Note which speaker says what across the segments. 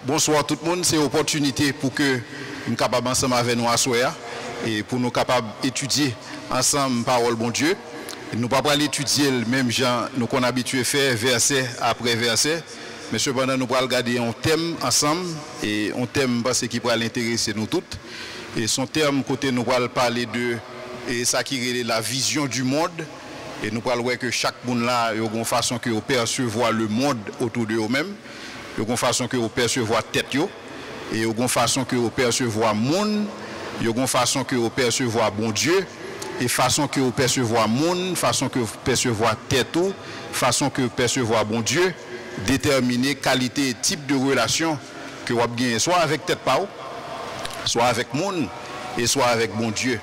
Speaker 1: Bonsoir tout le monde, c'est une opportunité pour que nous capables ensemble avec nous asseoir et pour nous capables d'étudier ensemble parole bon Dieu. Nous ne pouvons pas l'étudier le même genre nous qu'on habitué à faire verset après verset, mais cependant nous allons regarder un thème ensemble et un thème parce qu'il va l'intéresser nous toutes. Et son thème côté nous allons parler de et ça qui est la vision du monde. Et nous allons voir que chaque monde là, il y a une façon que percevoir le monde autour de eux-mêmes. Il y a une façon que vous percevez tête, et il y a une façon que vous percevez le monde, il y a une façon que vous percevez bon Dieu, et façon que vous percevez le monde, façon que vous percevez tête, façon que vous percevez bon Dieu, déterminer qualité et type de relation que vous avez, soit avec tête pas, soit avec le monde, et soit avec bon Dieu.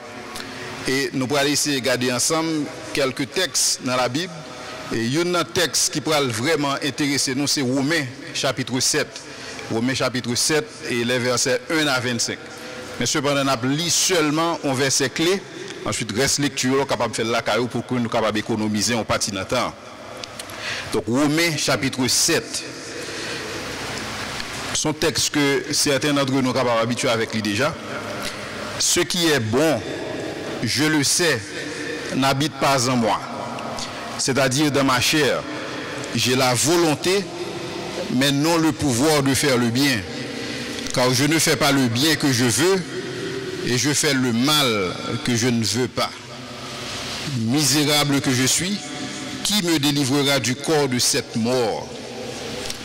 Speaker 1: Et nous allons essayer de regarder ensemble quelques textes dans la Bible. Et il y a un texte qui pourrait vraiment intéresser nous, c'est Romains chapitre 7. Romains chapitre 7 et les versets 1 à 25. Mais cependant, on a lu seulement un verset clé. Ensuite, reste lecture, capable de faire la caillou pour que nous soyons capables d'économiser un parti de temps. Donc, Romains chapitre 7. Son texte que certains d'entre nous sont capables d'habituer avec lui déjà. Ce qui est bon, je le sais, n'habite pas en moi. C'est-à-dire dans ma chair, j'ai la volonté, mais non le pouvoir de faire le bien. Car je ne fais pas le bien que je veux, et je fais le mal que je ne veux pas. Misérable que je suis, qui me délivrera du corps de cette mort?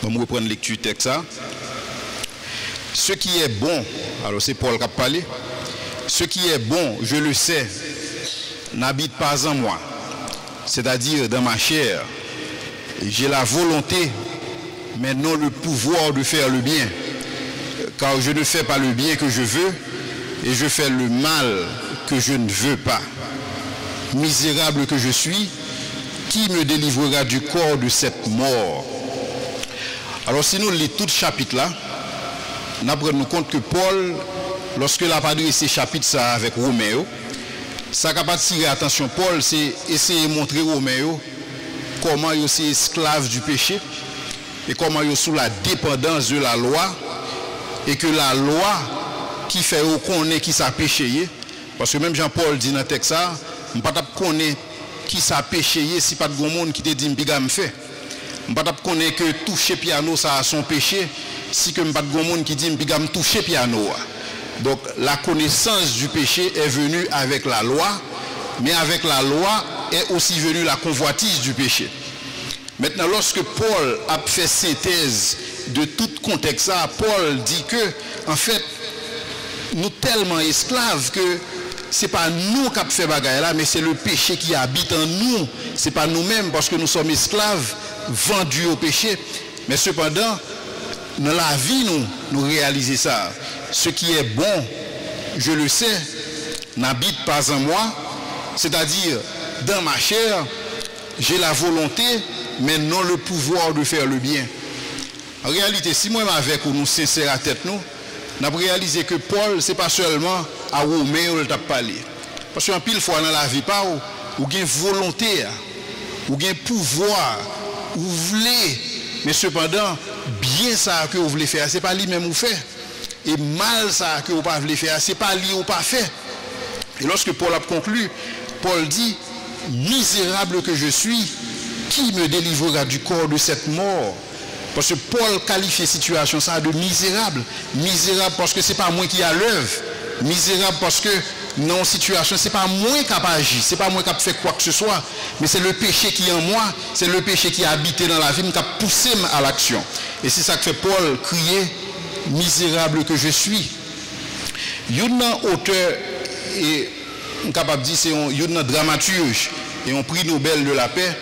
Speaker 1: On va reprendre lecture texte ça. Ce qui est bon, alors c'est Paul qui a parlé, ce qui est bon, je le sais, n'habite pas en moi. C'est-à-dire dans ma chair, j'ai la volonté, mais non le pouvoir de faire le bien. Car je ne fais pas le bien que je veux, et je fais le mal que je ne veux pas. Misérable que je suis, qui me délivrera du corps de cette mort? Alors si nous lisons tout le chapitre là, nous prenons compte que Paul, lorsque il a adressé ce chapitre ça avec Romain, ça qui a attiré l'attention Paul, c'est essayer de montrer aux Romains comment ils sont esclaves du péché et comment ils sont sous la dépendance de la loi et que la loi qui fait qu'on est qui ça péché. Parce que même Jean-Paul dit dans le texte ça, on ne peut pas connaître qui ça péché si pas de monde qui te dit que fait. On ne peut pas connaître que toucher piano ça a son péché si que pas de monde qui dit que toucher piano. Donc la connaissance du péché est venue avec la loi, mais avec la loi est aussi venue la convoitise du péché. Maintenant, lorsque Paul a fait synthèse de tout contexte, Paul dit que, en fait, nous tellement esclaves que ce n'est pas nous qui avons fait bagaille là, mais c'est le péché qui habite en nous. Ce n'est pas nous-mêmes parce que nous sommes esclaves, vendus au péché. Mais cependant, dans la vie, nous réalisons ça. Ce qui est bon, je le sais, n'habite pas en moi, c'est-à-dire dans ma chair, j'ai la volonté, mais non le pouvoir de faire le bien. En réalité, si moi avec nous sincères à tête nous avons réalisé que Paul, ce n'est pas seulement à Romain où il t'a parlé. Parce qu'un pile fois dans la vie, ou bien volonté, ou bien pouvoir, ou voulez, mais cependant, bien ça que vous voulez faire, ce n'est pas lui-même vous fait. Et mal ça que vous ne voulez faire, ce n'est pas lui ou pas fait. Et lorsque Paul a conclu, Paul dit, misérable que je suis, qui me délivrera du corps de cette mort? Parce que Paul qualifie la situation ça de misérable. Misérable parce que ce n'est pas moi qui a l'œuvre. Misérable parce que dans une situation, ce n'est pas moi qui a agi, ce n'est pas moi qui a fait quoi que ce soit, mais c'est le péché qui est en moi, c'est le péché qui a habité dans la vie, qui a poussé à l'action. Et c'est ça que fait Paul crier, misérable que je suis. Il y a un auteur, et on est capable de dire, c'est un dramaturge, et un prix Nobel de la paix,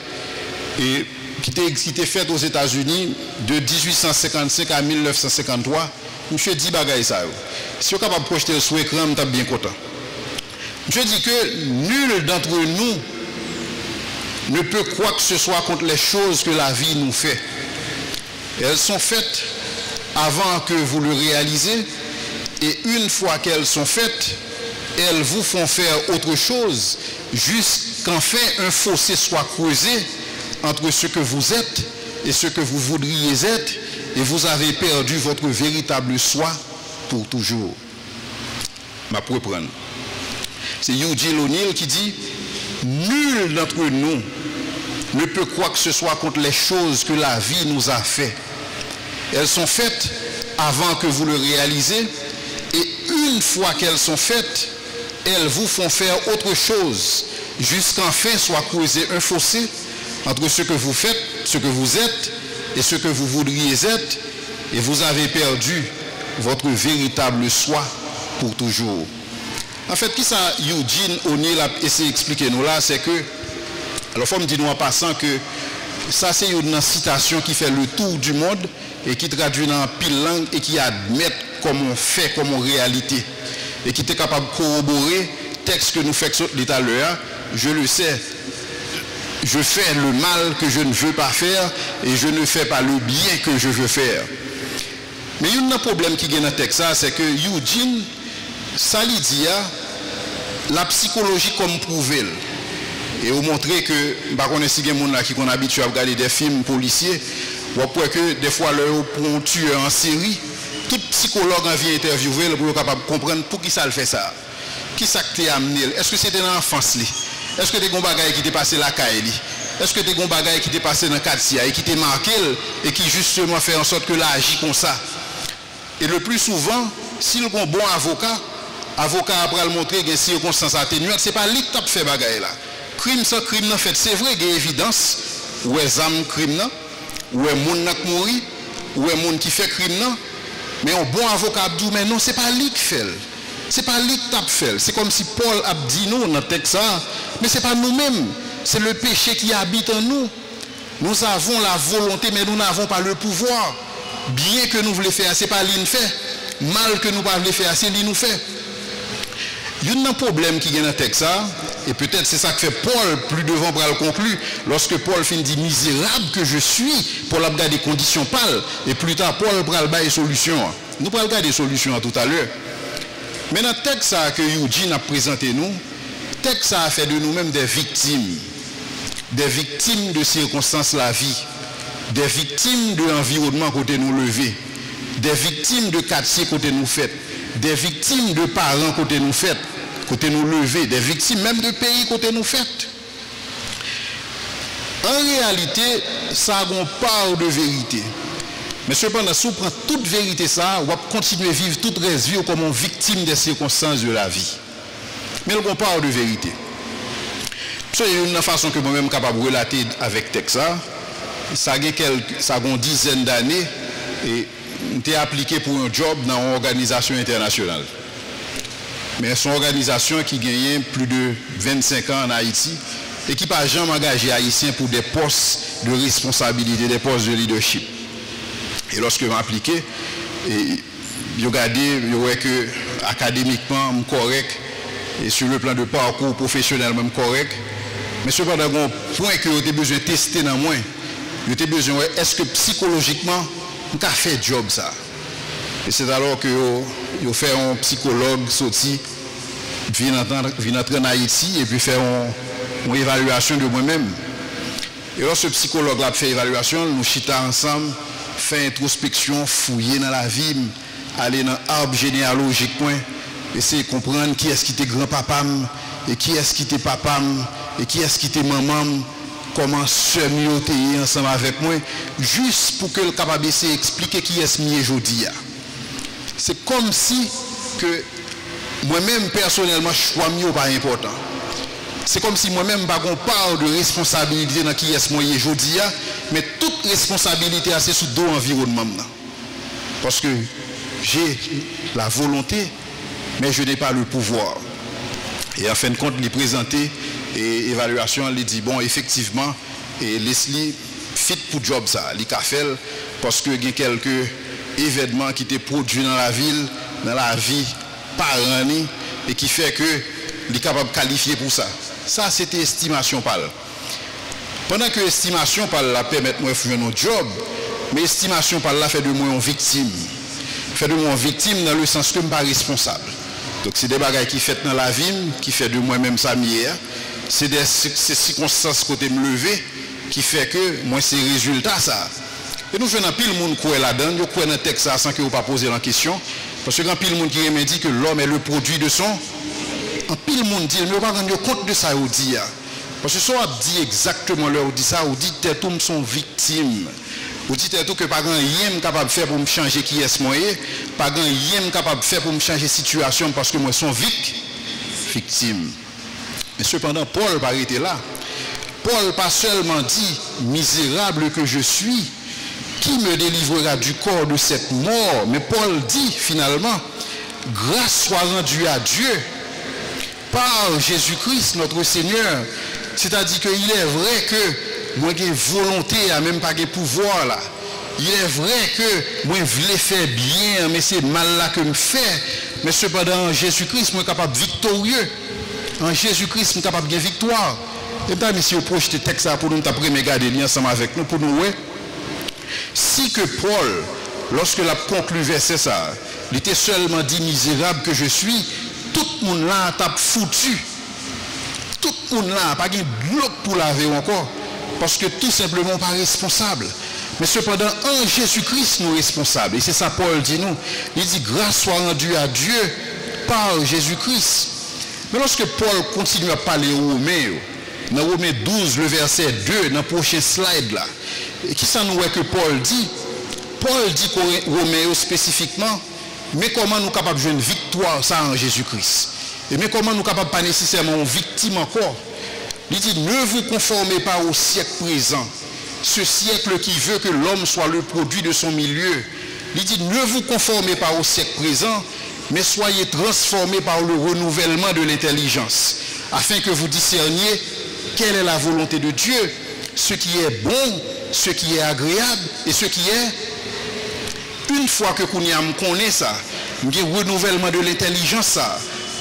Speaker 1: et qui était fait aux États-Unis de 1855 à 1953. Monsieur dit bagaille ça. Si vous êtes capable de projeter sur l'écran, vous êtes bien content. Monsieur dit que nul d'entre nous ne peut quoi que ce soit contre les choses que la vie nous fait. Elles sont faites avant que vous le réalisez, et une fois qu'elles sont faites, elles vous font faire autre chose, jusqu'enfin un fossé soit creusé entre ce que vous êtes et ce que vous voudriez être, et vous avez perdu votre véritable soi pour toujours. Je vais reprendre. C'est Eugene O'Neill qui dit « Nul d'entre nous ne peut quoi que ce soit contre les choses que la vie nous a fait. Elles sont faites avant que vous le réalisez, et une fois qu'elles sont faites, elles vous font faire autre chose, jusqu'enfin soit creusé un fossé entre ce que vous faites, ce que vous êtes, et ce que vous voudriez être, et vous avez perdu votre véritable soi pour toujours. » En fait, qui ça Eugene O'Neill a essayé d'expliquer nous là, c'est que, alors il faut me dire nous en passant que ça c'est une citation qui fait le tour du monde et qui traduit dans pile langue et qui admet comme on fait, comme en réalité, et qui est capable de corroborer le texte que nous faisons tout à l'heure. Je le sais, je fais le mal que je ne veux pas faire et je ne fais pas le bien que je veux faire. Mais il y a un problème qui est dans le texte, c'est que Eugene, ça lui dit, la psychologie comme prouvé. Et vous montrer que, par contre, si il y a des gens qui sont habitués à regarder des films policiers, vous voyez que des fois, pour un tueur en série, tout psychologue en vient interviewer pour être capable de comprendre pour qui ça le fait ça. Qui ça t'a amené? Est-ce que c'était dans l'enfance? Est-ce que des gens qui t'est passé la caille? Est-ce que des gens qui t'est passé dans le quartier et qui t'est marqué et qui justement fait en sorte que là agit comme ça? Et le plus souvent, s'il y a un bon avocat après le montrer qu'il y a des circonstances atténuantes, ce n'est pas lui qui a fait bagaille là. Crime sans crime, en fait, c'est vrai qu'il y a évidence, où est âme crime, où est moun qui mourit, où est moun qui fait crime, mais un bon avocat a dit, mais non, ce n'est pas lui qui fait. Ce n'est pas lui qui a fait. C'est comme si Paul a dit nous dans le texte, mais ce n'est pas nous-mêmes. C'est le péché qui habite en nous. Nous avons la volonté, mais nous n'avons pas le pouvoir. Bien que nous voulons faire, ce n'est pas lui qui fait. Mal que nous ne voulons faire, c'est lui qui nous fait. Il y a un problème qui est dans le texte, et peut-être c'est ça que fait Paul plus devant pour le conclure. Lorsque Paul finit dit misérable que je suis, Paul a regardé des conditions pâles, et plus tard Paul va regarder des solutions. Nous allons regarder des solutions tout à l'heure. Mais dans le texte que Eugene a présenté nous, le texte a fait de nous-mêmes des victimes de circonstances de la vie, des victimes de l'environnement côté nous levé, des victimes de quartier côté nous fait, des victimes de parents côté nous fait, côté nous levé, des victimes même de pays côté nous fait. En réalité, ça a une part de vérité. Mais cependant, si on prend toute vérité, ça, on va continuer à vivre toute reste vie comme une victime des circonstances de la vie. Mais on part de vérité. C'est une façon que moi-même capable de relater avec texte. Ça a une dizaine d'années et été appliqué pour un job dans une organisation internationale. Mais c'est une organisation qui gagne plus de 25 ans en Haïti et qui n'a pas jamais engagé Haïtiens pour des postes de responsabilité, des postes de leadership. Et lorsque j'ai appliqué, j'ai regardé, je vois que académiquement, je suis correct, et sur le plan de parcours professionnel, même correct. Mais cependant, un point que j'ai besoin de tester dans moi, j'ai besoin, est-ce que psychologiquement, on a fait le job ça? Et c'est alors que j'ai fait un psychologue sorti, vient entrer en Haïti et puis faire une évaluation de moi-même. Et lorsque le psychologue a fait l'évaluation, nous chita ensemble, fait introspection, fouiller dans la vie, aller dans l'arbre généalogique, essayer de comprendre qui est-ce qui était grand-papa, et qui est-ce qui était papa, et qui est-ce qui était maman, comment se ensemble avec moi, juste pour que le capable essayer d'expliquer qui est-ce qui est aujourd'hui. C'est comme si que moi-même personnellement, choix mieux pas important. C'est comme si moi-même, je n'ai pas de responsabilité dans qui est-ce que je suis aujourd'hui, mais toute responsabilité, c'est sous deux environnements. Parce que j'ai la volonté, mais je n'ai pas le pouvoir. Et en fin de compte, il présenté et évaluation, il dit, bon, effectivement, et Leslie fit pour job ça, il a fait parce que il y a quelques événements qui étaient produits dans la ville, dans la vie par année, et qui fait que il est capable de qualifier pour ça. Ça, c'était estimation par là. Pendant que estimation par là permet de moi de faire un job, mais estimation par là fait de moi une victime. Fait de moi une victime dans le sens que je ne suis pas responsable. Donc, c'est des bagages qui fait dans la vie, qui fait de moi-même ça mieux. C'est des circonstances côté me lever qui fait que moi, c'est résultat ça. Et nous venons pile monde croire là-dedans, nous croyons dans le texte sans que vous pas poser la question. Parce que quand pile monde qui dit que l'homme est le produit de son, en pile monde dit, mais on va rendre compte de ça, on dit. Parce que ça dit exactement là, on dit ça, on dit que tous sont victimes. On dit tout que pas grand rien capable de faire pour me changer qui est moi, pas grand rien capable de faire pour me changer situation parce que moi suis victime. Mais cependant, Paul pas été là. Paul pas seulement dit misérable que je suis, qui me délivrera du corps de cette mort, mais Paul dit finalement grâce soit rendue à Dieu par Jésus-Christ notre Seigneur. C'est-à-dire qu'il est vrai que moi j'ai volonté à même pas de pouvoir là. Il est vrai que moi je voulais faire bien, mais c'est mal là que me fait. Mais cependant en Jésus-Christ, moi suis capable victorieux. En Jésus-Christ, je suis capable de victoire. Et bien, si vous projetez le texte pour nous, après regarder ensemble avec nous, pour nous, ouais. Si que Paul, lorsque la conclut verset ça, il était seulement dit misérable que je suis, tout le monde là t'a foutu. Tout le monde là, pas de bloc pour laver encore. Parce que tout simplement pas responsable. Mais cependant, en Jésus-Christ, nous sommes responsables. Et c'est ça Paul dit nous. Il dit grâce soit rendue à Dieu par Jésus-Christ. Mais lorsque Paul continue à parler aux Romains, dans Romains 12, le verset 2, dans le prochain slide là, et qui ça nous est que Paul dit? Paul dit qu'aux Romains spécifiquement, mais comment nous sommes capables de jouer une victoire ça en Jésus-Christ? Et mais comment nous sommes capables pas nécessairement une victime encore? Il dit, ne vous conformez pas au siècle présent, ce siècle qui veut que l'homme soit le produit de son milieu. Il dit, ne vous conformez pas au siècle présent, mais soyez transformés par le renouvellement de l'intelligence, afin que vous discerniez quelle est la volonté de Dieu, ce qui est bon, ce qui est agréable et ce qui est. Une fois que nous connaissons ça, le renouvellement de l'intelligence, ça,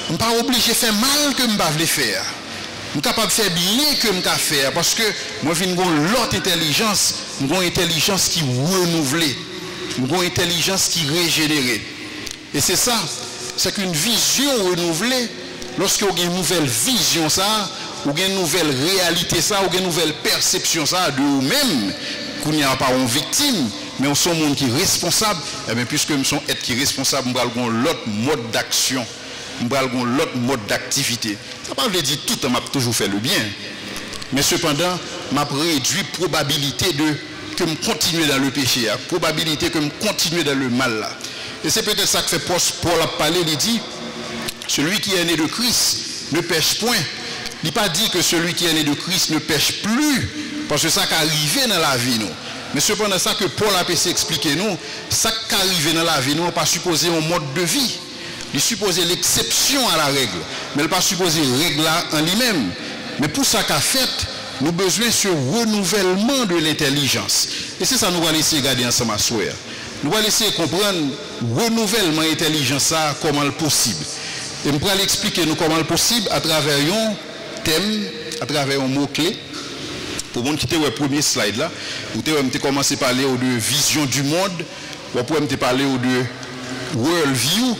Speaker 1: je ne suis pas obligé de faire mal que je ne vais pas faire. Je suis capable de faire bien que je ne vais pas faire, parce que moi, j'ai l'autre intelligence, une intelligence qui renouvelée, une intelligence qui régénérée. Et c'est ça, c'est qu'une vision renouvelée, lorsque vous avez une nouvelle vision, ça, ou une nouvelle réalité, ça, ou une nouvelle perception, ça, de vous-même, qu'on n'y a pas une victime, mais on sont monde qui est responsable, et bien puisque nous sommes être qui est responsable, nous avons l'autre mode d'action, nous avons l'autre mode d'activité. Ça ne veut pas dire tout le temps, m'a toujours fait le bien, mais cependant, m'a réduit probabilité que je continue dans le péché, la probabilité que je continue dans le mal là. Et c'est peut-être ça que fait Paul a parlé, il dit, celui qui est né de Christ ne pêche point. Il n'a pas dit que celui qui est né de Christ ne pêche plus, parce que ça qui arrive dans la vie, nous. Mais cependant, ça que Paul a pu expliquer nous, ça qui arrive dans la vie, nous, on ne pas supposer un mode de vie. Il suppose l'exception à la règle, mais il ne pas supposer règle en lui-même. Mais pour ça qu'a fait, nous avons besoin de ce renouvellement de l'intelligence. Et c'est ça que nous allons essayer de regarder ensemble à soir. Nous allons essayer de comprendre le renouvellement de l'intelligence, comment c'est possible. Et nous allons expliquer nous comment c'est possible à travers un thème, à travers un mot-clé. Pour vous qui était le premier slide là, vous avez commencé à parler de vision du monde, vous pouvez parler de world view.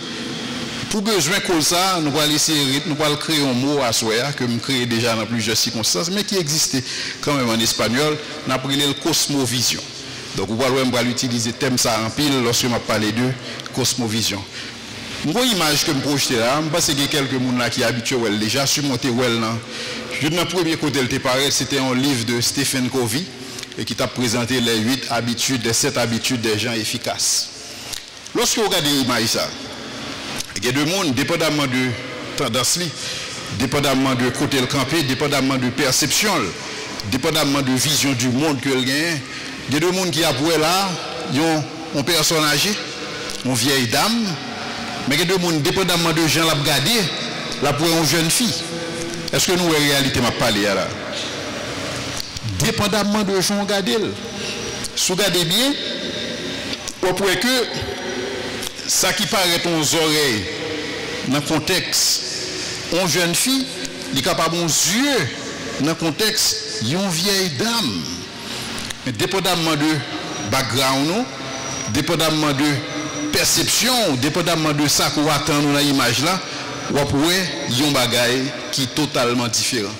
Speaker 1: Pour besoin comme ça, nous allons créer un mot à soi que nous créons déjà dans plusieurs circonstances, mais qui existait quand même en espagnol. Nous avons pris le cosmovision. Donc, vous allez utiliser le thème ça en pile lorsque je parle de cosmovision. Une image que je projette là, je pense qu'il y a quelques personnes qui sont habitués déjà, sur mon well là. Le premier côté, c'était un livre de Stephen Covey et qui t'a présenté les 8 habitudes, les 7 habitudes des gens efficaces. Lorsque vous regardez l'image ça, il y a deux mondes, dépendamment de tendance, dépendamment de côté le campé, dépendamment de perception, dépendamment de vision du monde que le gagne. Il y a deux mondes qui appuient là, ils ont un personne âgé, une vieille dame, mais il y a deux mondes, dépendamment de gens la regarder, là pour une jeune fille. Est-ce que nous, en réalité, m'a parlé là? Dépendamment de gens regarder, si vous regardez bien, vous pouvez que ça qui paraît aux oreilles, dans le contexte, une jeune fille, il est capable aux yeux, dans le contexte, une vieille dame. Mais dépendamment de background, dépendamment de perception, dépendamment de ça qu'on attend dans l'image là, vous pouvez un bagage qui est totalement différent.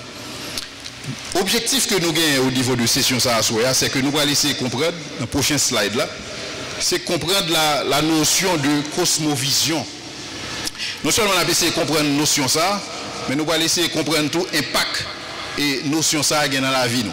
Speaker 1: Objectif que nous gagnons au niveau de session ça, c'est que nous allons essayer de comprendre, dans le prochain slide là, c'est comprendre la notion de cosmovision. Non seulement on a essayé de comprendre la notion ça, mais nous allons essayer de comprendre tout impact et notion ça dans la vie nous.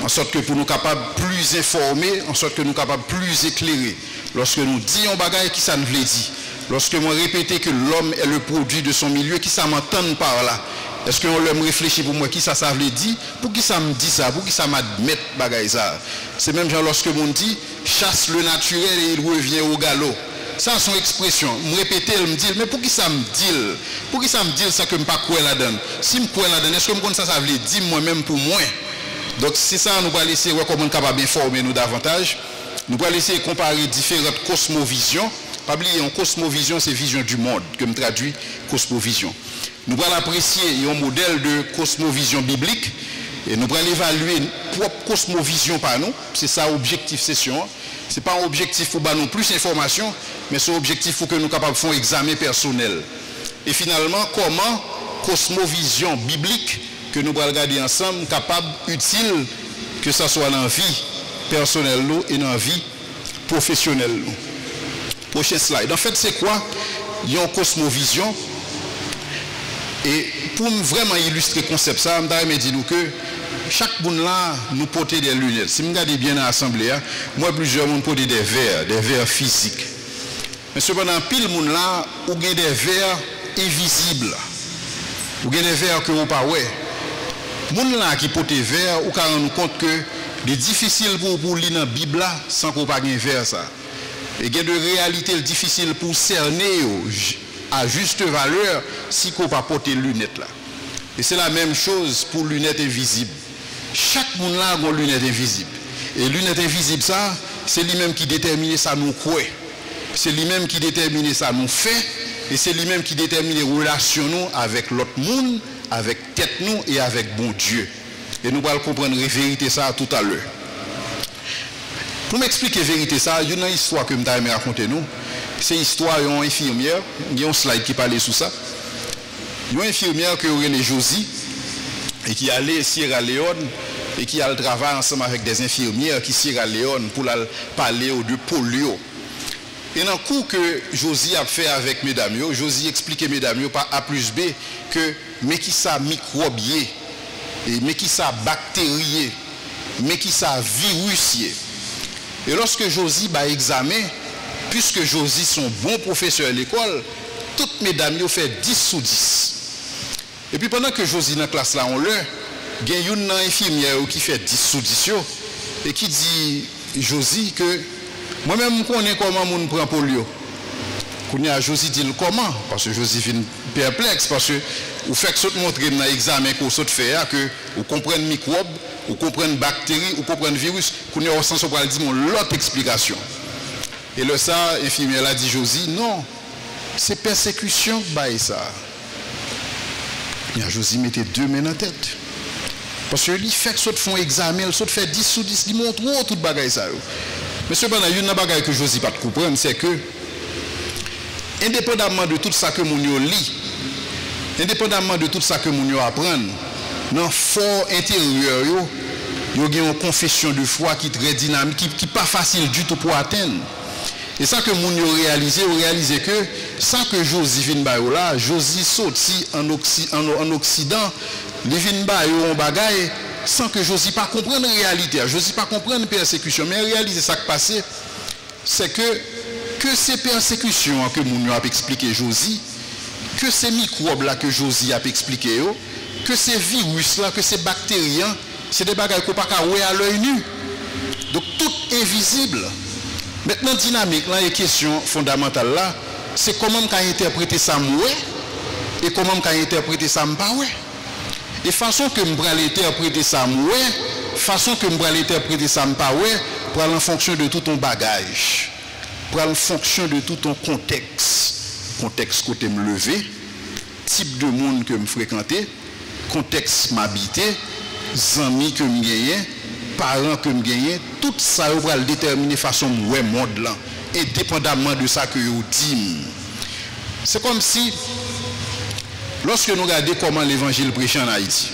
Speaker 1: En sorte que pour nous capables plus informer, en sorte que nous capables plus éclairer. Lorsque nous disons bagaille qui ça nous veut dire. Lorsque nous répétons que l'homme est le produit de son milieu, qui ça m'entend par là? Est-ce qu'on me réfléchit pour moi qui ça veut dire? Pour qui ça me dit ça? Pour qui ça m'admet bagaille ça? C'est même genre lorsque on dit chasse le naturel et il revient au galop. Ça c'est son expression. Me répéter, elle me dit, mais pour qui ça me dit? Pour qui ça me dit ça que je ne pas quoi là-dedans? Si je crois là-dedans, est-ce que je ça veut dire moi-même pour moi? Donc c'est ça, nous allons essayer de voir comment nous sommes capables d'informer nous davantage. Nous allons essayer de comparer différentes cosmovisions. Pas oublier, en cosmovision, c'est vision du monde, que je traduis cosmovision. Nous allons apprécier un modèle de cosmovision biblique et nous allons évaluer propre cosmovision par nous. C'est ça l'objectif session. Ce n'est pas un objectif pour nous plus d'informations, mais c'est un objectif pour que nous soyons capables de faire un examen personnel. Et finalement, comment cosmovision biblique que nous allons regarder ensemble, capable, utile, que ce soit dans la vie personnelle et dans la vie professionnelle. Prochain slide. En fait, c'est quoi? Il y a une cosmovision. Et pour vraiment illustrer le concept, ça, je me dis que chaque monde là, nous portons des lunettes. Si vous regardez bien dans l'assemblée, moi, plusieurs monde portent des verres physiques. Mais cependant, pile monde là, vous avez des verres invisibles. Vous avez des verres que vous ne pouvez pas. Les gens là qui portent des verres, vous vous rendez compte que c'est difficile pour lire dans la Bible là, sans qu'on pas un verre ça. Et il y a de réalité difficile pour cerner à juste valeur si qu'on pas porter lunettes là. Et c'est la même chose pour lunettes invisibles. Chaque monde là a une lunette invisible. Et lunettes invisibles ça, c'est lui-même qui détermine ça nous croit. C'est lui-même qui détermine ça nous fait. Et c'est lui-même qui détermine les relations nous avec l'autre monde, avec tête nous et avec bon Dieu. Et nous allons comprendre la vérité ça tout à l'heure. Pour m'expliquer la vérité ça, il y a une histoire que je vais raconter nous. C'est l'histoire d'une infirmière. Il y a un slide qui parlait sur ça. Il y a une infirmière qui est Josie et qui allait à Sierra Leone et qui a le travail ensemble avec des infirmières qui Sierra Leone pour parler de polio. Et dans le coup que Josie a fait avec mesdames, Josie expliquait mesdames par A plus B que mais qui ça microbier, mais qui ça bactérier, mais qui ça virusier. Et lorsque Josie a examen, puisque Josie sont bons professeurs à l'école, toutes mesdames ont fait 10 sur 10. Et puis pendant que Josie dans la classe là, on l'a, il y a une infirmière qui fait 10 sur 10 et qui dit Josie que moi-même je connais comment on prend polio. Josie dit comment? Parce que Josie vient perplexe, parce que vous faites que vous montrer dans l'examen que vous faites que vous comprenez microbes, vous comprenez bactéries, vous comprenez virus, vous avez au sens où vous dire l'autre explication. Et là, ça, l'infirmière a dit Josie, non, c'est persécution, bah ça. Et Josie mettait 2 mains en tête. Parce que lui fait que vous font examen, vous fait 10 sur 10, il montre tout le bagage ça. Mais cependant, il y a une bagage que Josie pas comprendre, c'est que indépendamment de tout ça que mon lit, indépendamment de tout ça que mon apprend, dans le fort intérieur, il y a une confession de foi qui est très dynamique, qui n'est pas facile du tout pour atteindre. Et ça que mon réalisé que ça que Josie vient là, Josie sorti en Occident, il vient en bagaille sans que Josie pas comprendre la réalité, Josie pas comprendre la persécution, mais réaliser ça qui passe, c'est que ces persécutions que mon a expliqué Josie, que ces microbes là que Josie a expliqué, que ces virus là, que ces bactéries, c'est des bagages qu'on ne peut pas voir à l'œil nu. Donc tout est visible. Maintenant, dynamique, là, les questions fondamentales là, c'est comment on interpréter ça et comment on interpréter ça pas. Et façon que je vais l'interpréter ça façon que je vais l'interpréter ça pas pour aller en fonction de tout ton bagage, pour aller en fonction de tout ton contexte côté me lever, type de monde que me fréquenter, contexte m'habiter, amis que me gagner, parents que me gagner, tout ça va le déterminer façon ouais monde là, indépendamment de ça que vous dit. C'est comme si lorsque nous regardons comment l'évangile prêché en Haïti,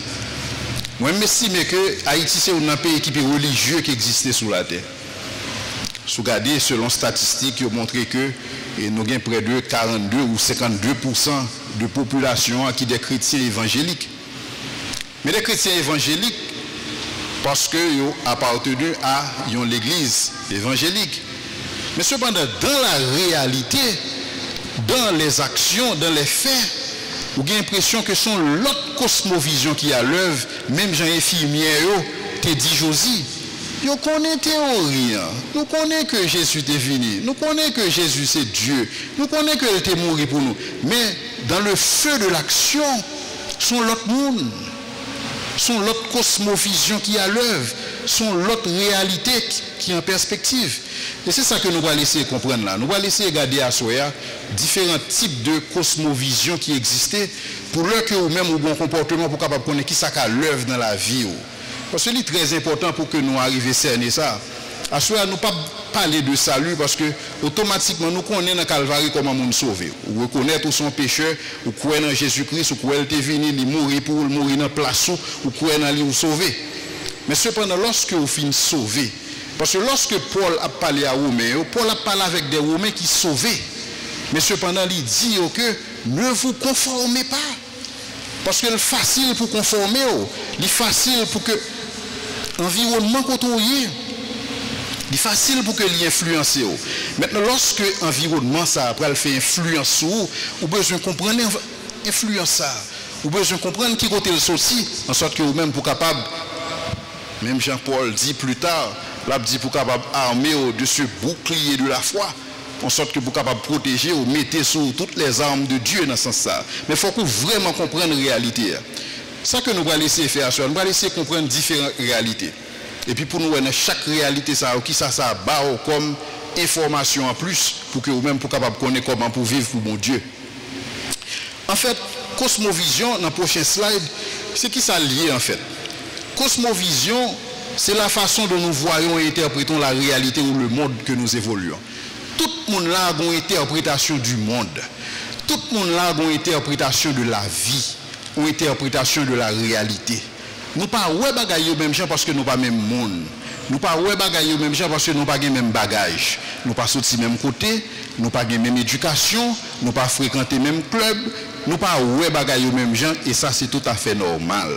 Speaker 1: Moi, j'estime que Haïti, c'est un pays qui est religieux qui existait sur la terre. Si vous regardez, selon statistiques, ils ont montré que nous avons près de 42 ou 52% de population qui sont des chrétiens évangéliques. Mais des chrétiens évangéliques, parce qu'ils ont appartenu à l'église évangélique. Mais cependant, dans la réalité, dans les actions, dans les faits, vous avez l'impression que sont l'autre cosmovision qui est à l'œuvre, même Jean-Infirmier, te dit Josie. Nous connaissons théorie, nous connaissons que Jésus est venu, nous connaissons que Jésus c'est Dieu, nous connaissons qu'il était mort pour nous. Mais dans le feu de l'action, sont l'autre monde, sont l'autre cosmovision qui est à l'œuvre, sont l'autre réalité qui est en perspective. Et c'est ça que nous allons laisser comprendre là. Nous allons laisser regarder à soi différents types de cosmovision qui existaient pour leur que même au bon comportement pour capable connaître qui ça a l'œuvre dans la vie. Parce que c'est très important pour que nous arrivions à cerner ça. À soi, nous ne pas parler de salut parce que automatiquement nous connaissons dans le Calvaire comment nous sauver. Ou reconnaître son pécheur, ou croire en Jésus-Christ, ou croire qu'il est venu, il mourir pour mourir dans la place, ou croire en lui ou sauver. Mais cependant, lorsque vous finissez sauver, parce que lorsque Paul a parlé à Romains, Paul a parlé avec des Romains qui sauvaient. Mais cependant, il dit que ne vous conformez pas. Parce que c'est facile pour conformer, c'est facile pour que l'environnement côtoyé, c'est facile pour que l'influence. Maintenant, lorsque l'environnement ça après fait influence sur vous, vous avez besoin de comprendre l'influence ça. Vous avez besoin de comprendre qui côté le souci, en sorte que vous-même pour capable, même Jean-Paul dit plus tard, là dit pour capable armer de ce bouclier de la foi. En sorte que vous capable protéger ou mettre sur toutes les armes de Dieu dans ce sens-là. Mais il faut que vous vraiment comprendre la réalité. Ça que nous allons laisser faire, nous allons laisser comprendre différentes réalités. Et puis pour nous, dans chaque réalité, ça bat comme information en plus pour que vous-même pour capable connaître comment pour vivre pour mon Dieu. En fait, cosmovision, dans le prochain slide, c'est qui ça lié en fait. Cosmovision, c'est la façon dont nous voyons et interprétons la réalité ou le monde que nous évoluons. Tout le monde là a une interprétation du monde. Tout le monde là a une interprétation de la vie, une interprétation de la réalité. Nous ne pouvons pas bagailler même gens parce que nous pas même monde. Nous ne pouvons pas bagailler même gens parce que nous pas même bagage. Nous pas sorti même côté, nous pas même éducation, nous pas fréquenter même club, nous pas bagailler même gens et ça c'est tout à fait normal.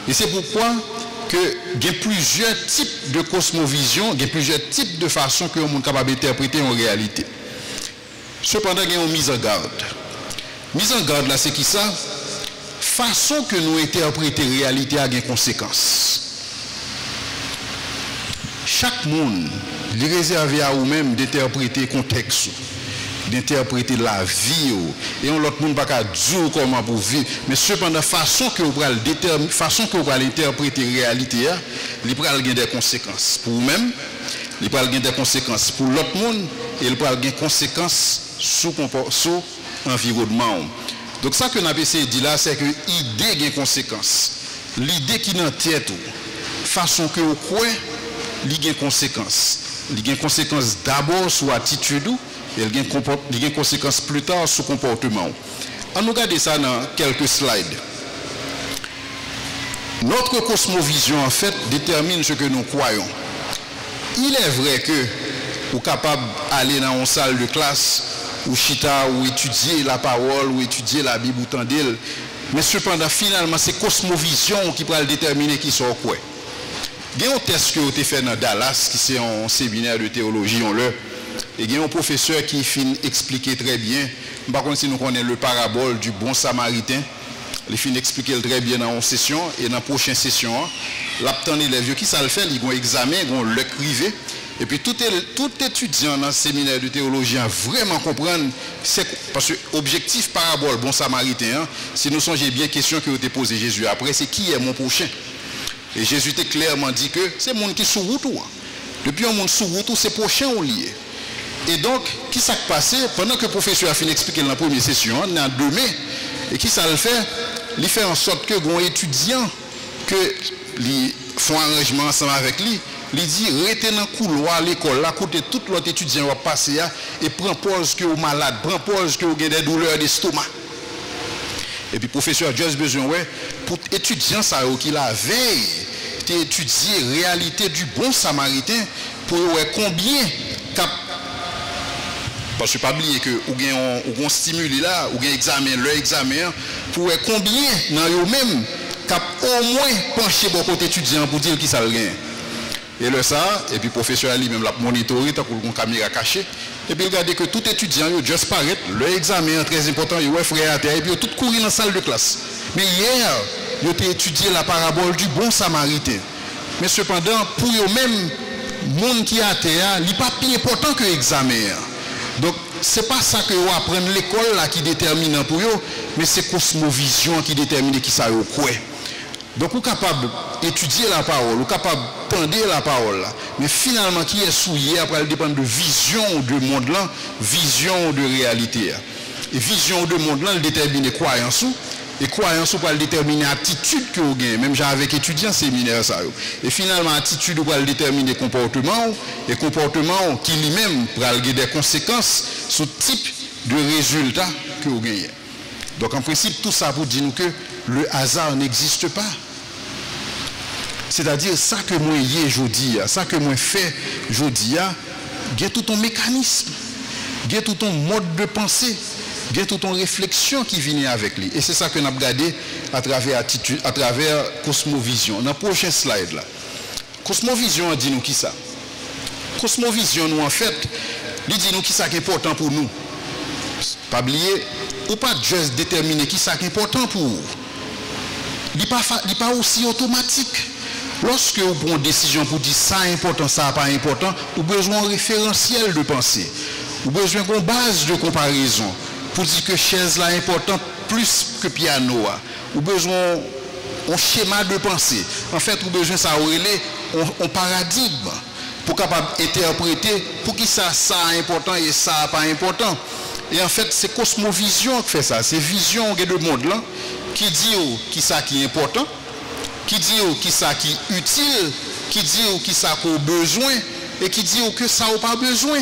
Speaker 1: Et c'est pourquoi il y a plusieurs types de cosmovision, il y a plusieurs types de façons que l'on est capable d'interpréter en réalité. Cependant, il y a une mise en garde. Mise en garde, là, c'est qui ça? Façon que nous interpréter la réalité a des conséquences. Chaque monde est réservé à vous-même d'interpréter le contexte, d'interpréter la vie, et on l'autre monde pas qu'à dire comment pour vivre, mais cependant la façon que vous allez interpréter la réalité, il va avoir des conséquences pour vous-même, il va avoir des conséquences pour l'autre monde, et il va avoir des conséquences sur l'environnement. Donc ça que nous avons essayé de dire là, c'est que l'idée a des conséquences. L'idée qui est dans la tête, façon que vous croyez, il y a des conséquences. Il y a des conséquences d'abord sur l'attitude, et il y a des conséquences plus tard sur le comportement. On nous regarde ça dans quelques slides. Notre cosmovision, en fait, détermine ce que nous croyons. Il est vrai que vous êtes capable d'aller dans une salle de classe, ou chita, ou étudier la parole, ou étudier la Bible, ou tendel, mais cependant, finalement, c'est cosmovision qui va déterminer qui sont quoi. Il y a un test que vous avez fait dans Dallas, qui c'est un séminaire de théologie, et il y a un professeur qui finit expliquer très bien, par contre si nous connaissons le parabole du bon samaritain, il finit expliquer très bien dans une session, et dans la prochaine session, l'aptan élève qui ça le fait, ils ont examen, ils ont le privé, et puis tout étudiant dans le séminaire de théologie vraiment comprendre, parce que l'objectif parabole bon samaritain, si nous songez bien question que vous avez posée Jésus après, c'est qui est mon prochain. Et Jésus t'a clairement dit que c'est le monde qui est sous route. Depuis un monde sous route, c'est prochain ou lié. Et donc, qui s'est passé pendant que le professeur a fini d'expliquer dans la première session, on a demain, et qui ça le fait? Il fait en sorte que les étudiants qui font un arrangement ensemble avec lui, il dit restez dans le couloir à l'école, là, côté tout l'autre étudiant va passer et prend pause que vous malade, prend pause que vous avez des douleurs d'estomac. Et puis professeur juste besoin ouais pour étudiants ça qui la veille étudier réalité du bon samaritain pour voir combien parce que pas oublier que ou on stimule là ou gain examen leur examen pour voir combien dans eux même cap au moins pencher bon côté étudiant pour dire qui ça le gain. Et le ça et puis professeur lui-même l'a monitorer tant qu'on caméra cachée et puis regardez que tout étudiant yo juste paraît leur examen très important yo ouais frère à terre et puis tout courir dans la salle de classe. Mais hier ils ont étudié la parabole du bon samaritain. Mais cependant, pour eux-mêmes, le monde qui est à terre, il n'est pas plus important que l'examen. Donc, ce n'est pas ça que vous apprenez l'école là qui détermine pour eux, mais c'est cosmovision qui détermine qui ça est quoi. Donc, vous êtes capable d'étudier la parole, vous êtes capable d'entendre la parole, mais finalement, qui est souillé, après, elle dépend de vision de monde là, vision de réalité. Et vision de monde là, elle détermine croyance. Et croyance pour déterminer l'attitude que vous avez, même avec étudiants séminaire ça. Et finalement, l'attitude pour déterminer comportement, et comportement qui lui-même pour avoir des conséquences sur le type de résultat que vous gagnez. Donc en principe, tout ça pour dire nous que le hasard n'existe pas. C'est-à-dire, ça que moi y ai aujourd'hui, ça que moi fais aujourd'hui, il y a tout ton mécanisme, il y a tout ton mode de pensée. Il y a toute une réflexion qui vient avec lui. Et c'est ça que nous avons regardé à travers attitude, à travers Cosmovision. Dans le prochain slide là. Cosmovision dit nous qui ça? Cosmovision nous en fait, il dit nous qui ça qui est important pour nous. Pas oublier, ou pas juste déterminer qui ça qui est important pour vous. Il n'est pas aussi automatique. Lorsque vous prenez une décision pour dire ça est important, ça n'est pas important, vous avez besoin d'un référentiel de pensée. Vous avez besoin d'une base de comparaison. Pour dire que chaise là est importante plus que piano. Ou besoin un schéma de pensée. En fait, ou besoin ça un paradigme pour capable interpréter pour qui ça est important et ça pas important. Et en fait, c'est cosmovision qui fait ça. C'est vision de monde là qui dit qui ça qui est important, qui dit qui ça qui est utile, qui dit qui ça qu'on a besoin et qui dit que ça n'a pas besoin.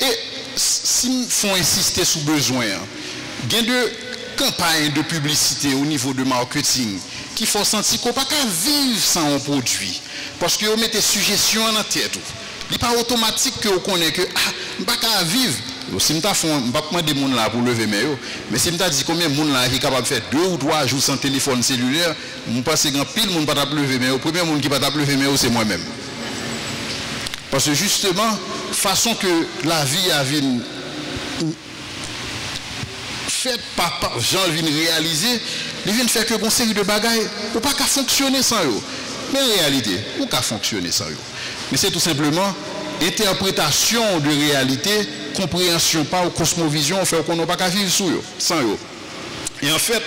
Speaker 1: Et s'il faut insister sur besoin, il y a de campagnes de publicité au niveau de marketing qui font sentir qu'on ne peut pas vivre sans un produit. Parce que vous mettez suggestions dans la tête. Il n'est pas automatique que vous connaissez que je ne peux pas vivre. Si je ne peux pas demander des gens pour lever mes yeux, mais si je me dis combien de gens qui sont capables de faire 2 ou 3 jours sans téléphone cellulaire, je pense que pile de gens ne peut pas lever mes yeux. Le premier monde qui ne peut pas lever mes yeux, c'est moi-même. Parce que justement, façon que la vie a vu faite par gens viennent réaliser, ils viennent faire que une série de bagailles, ou pas qu'à fonctionner sans eux. Mais en réalité, ou qu'à fonctionner sans eux. Mais c'est tout simplement interprétation de réalité, compréhension par ou cosmovision, fait qu'on n'a pas qu'à vivre sans eux. Et en fait,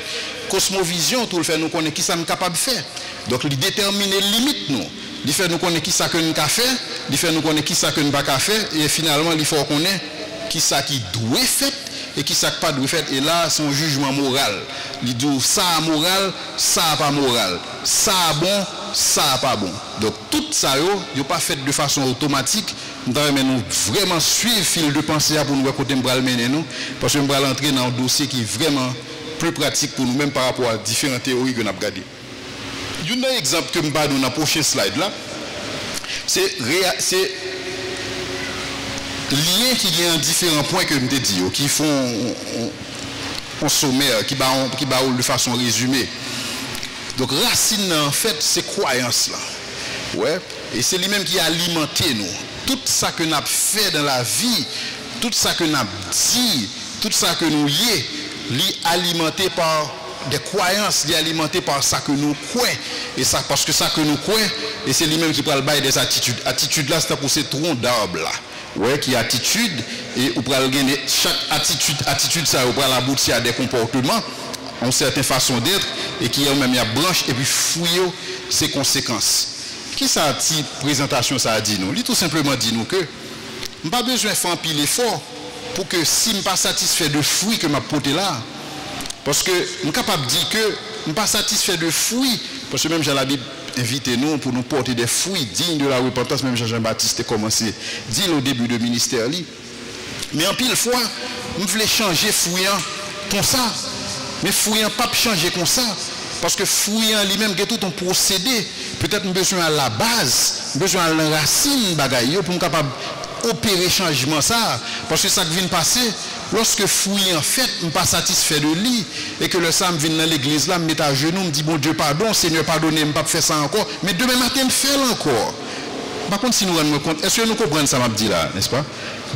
Speaker 1: cosmovision, tout le fait nous connaît qui ça nous capable de faire. Donc, il détermine les limites nous. Il fait nous connaître qui ça que nous avons fait, il fait nous connaître qui ça que nous n'avons pas fait, et finalement, il faut qu'on ait qui ça qui doit faire et qui ça qui pas doit faire. Et là, c'est un jugement moral. Il dit ça moral, ça pas moral, ça bon, ça pas bon. Donc tout ça, il n'est pas fait de façon automatique. Nous devons vraiment suivre le fil de pensée pour nous côté nous mener nous, parce que nous allons entrer dans un dossier qui est vraiment plus pratique pour nous-mêmes par rapport à différentes théories que nous avons regardées. Un exemple que je vais donner dans le prochain slide là, c'est lié qui y a différents points que je me dis, qui font un sommaire, qui baoulent de façon résumée. Donc racine en fait c'est croyance là. Ouais, et c'est lui-même qui a alimenté nous. Tout ça que nous avons fait dans la vie, tout ça que nous avons dit, tout ça que nous y est alimenté par des croyances, alimenté par ça que nous croyons. Et ça, parce que ça que nous croyons, et c'est lui-même qui prend le bail des attitudes. Attitude là, c'est pour ces troncs d'arbre là. Ouais, qui est attitude, et vous prenez gagner chaque attitude ça, vous prenez aboutir à des comportements, une certaine façon d'être, et qui est même il y a branche, et puis fouiller ses conséquences. Qui ça type présentation ça a dit nous? Il tout simplement dit nous que je n'ai pas besoin de faire un pile effort pour que si je ne suis pas satisfait de fruits que m'a porté là, parce que je suis capable de dire que je ne suis pas satisfait de fruits, parce que même j'ai la Bible invité nous pour nous porter des fruits dignes de la repentance, même Jean-Baptiste a commencé dit au début de ministère. Mais en pile fois, je voulais changer fruits comme ça. Mais fouillant pas changer comme ça. Parce que fouillant lui-même, il y a tout un procédé. Peut-être besoin à la base, besoin à la racine bagaille pour être capable opérer changement ça. Parce que ça qui vient passer, lorsque fouillant fait, je ne suis pas satisfait de lui. Et que le sam vient dans l'église là, me met à genoux, me dit bon Dieu pardon, Seigneur pardonnez, je ne peux pas faire ça encore. Mais demain matin, je fais encore. Par contre, si nous rendons compte, est-ce que nous comprenons ça, m'a dit là, n'est-ce pas?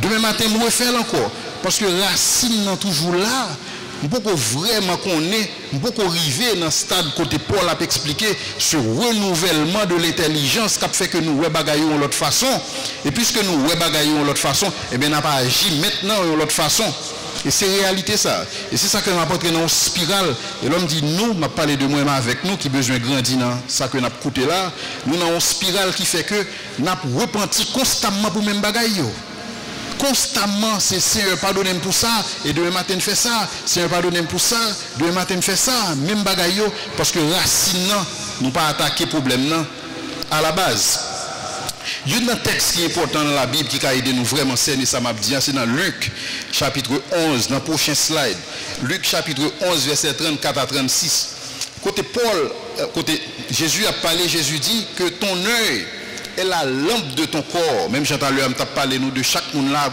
Speaker 1: Demain matin, je vais faire encore. Parce que la racine est toujours là. Je peux vraiment connaître, je peux arriver dans le stade côté Paul a expliqué ce renouvellement de l'intelligence qui fait que nous bagaillons de l'autre façon. Et puisque nous bagaillons de l'autre façon, eh bien, on n'a pas agi maintenant de l'autre façon. Et c'est réalité ça. Et c'est ça que nous avons entré dans une spirale. Et l'homme dit, nous, je parle de moi avec nous qui besoin de grandir dans ça que nous avons coûté là. Nous avons une spirale qui fait que nous avons repenti constamment pour même bagaille. Constamment, c'est Seigneur pardonnez-moi pour ça, et demain matin fait ça, Seigneur pardonnez-moi pour ça, demain matin fait ça, même bagaille, parce que racine, nous pas attaquer problème à la base. Il y a un texte qui est important dans la Bible qui a aidé nous vraiment cerner ça m'a dit, c'est dans Luc chapitre 11, dans le prochain slide. Luc chapitre 11, verset 34 à 36. Côté Paul, côté Jésus a parlé, Jésus dit que ton œil est la lampe de ton corps. Même j'entends le t'a parlé nous de chaque monde là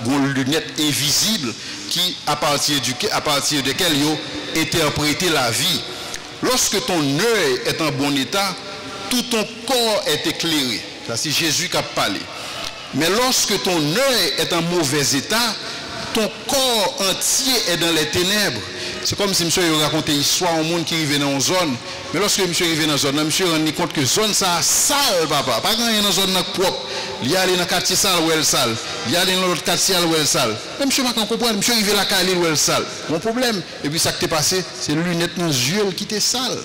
Speaker 1: une lunette invisible qui à partir de quelle yo interpréter la vie. Lorsque ton œil est en bon état, tout ton corps est éclairé. Ça c'est Jésus qui a parlé. Mais lorsque ton œil est en mauvais état, ton corps entier est dans les ténèbres. C'est comme si monsieur racontait l'histoire au monde qui arrivait dans une zone. Mais lorsque monsieur arrivait dans une zone, monsieur rendu compte que zone ça sale, papa. Pas quand il y a une zone propre. Il y a dans le quartier sale où elle sale. Il y a dans l'autre quartier où elle sale. Mais monsieur pas comprendre, monsieur arrivé là Cali où elle sale. Mon problème. Et puis ça qui t'est passé, c'est les lunettes dans les yeux qui étaient sales.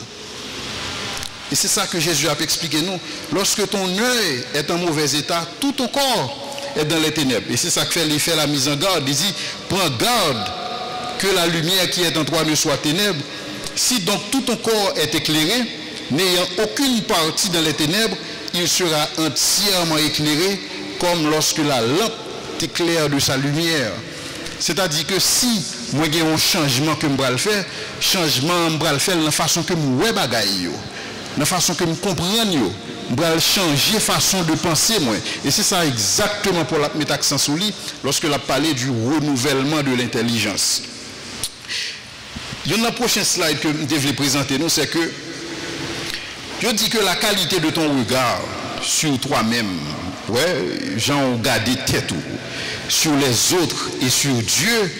Speaker 1: Et c'est ça que Jésus a expliqué nous. Lorsque ton œil est en mauvais état, tout ton corps est dans les ténèbres. Et c'est ça qui fait la mise en garde. Il dit, prends garde que la lumière qui est en toi ne soit ténèbres. Si donc tout ton corps est éclairé, n'ayant aucune partie dans les ténèbres, il sera entièrement éclairé comme lorsque la lampe t'éclaire de sa lumière. C'est-à-dire que si moi j'ai un changement que je vais faire, changement je vais faire de la façon que je vais bagaille, de la façon que je comprends, je vais changer la façon de penser. Moi. Et c'est ça exactement pour la mettre accent sur lui lorsque la parlé du renouvellement de l'intelligence. Il y a un prochain slide que je vais présenter nous, c'est que je dis que la qualité de ton regard sur toi-même, ouais, j'en regarde tête sur les autres et sur Dieu,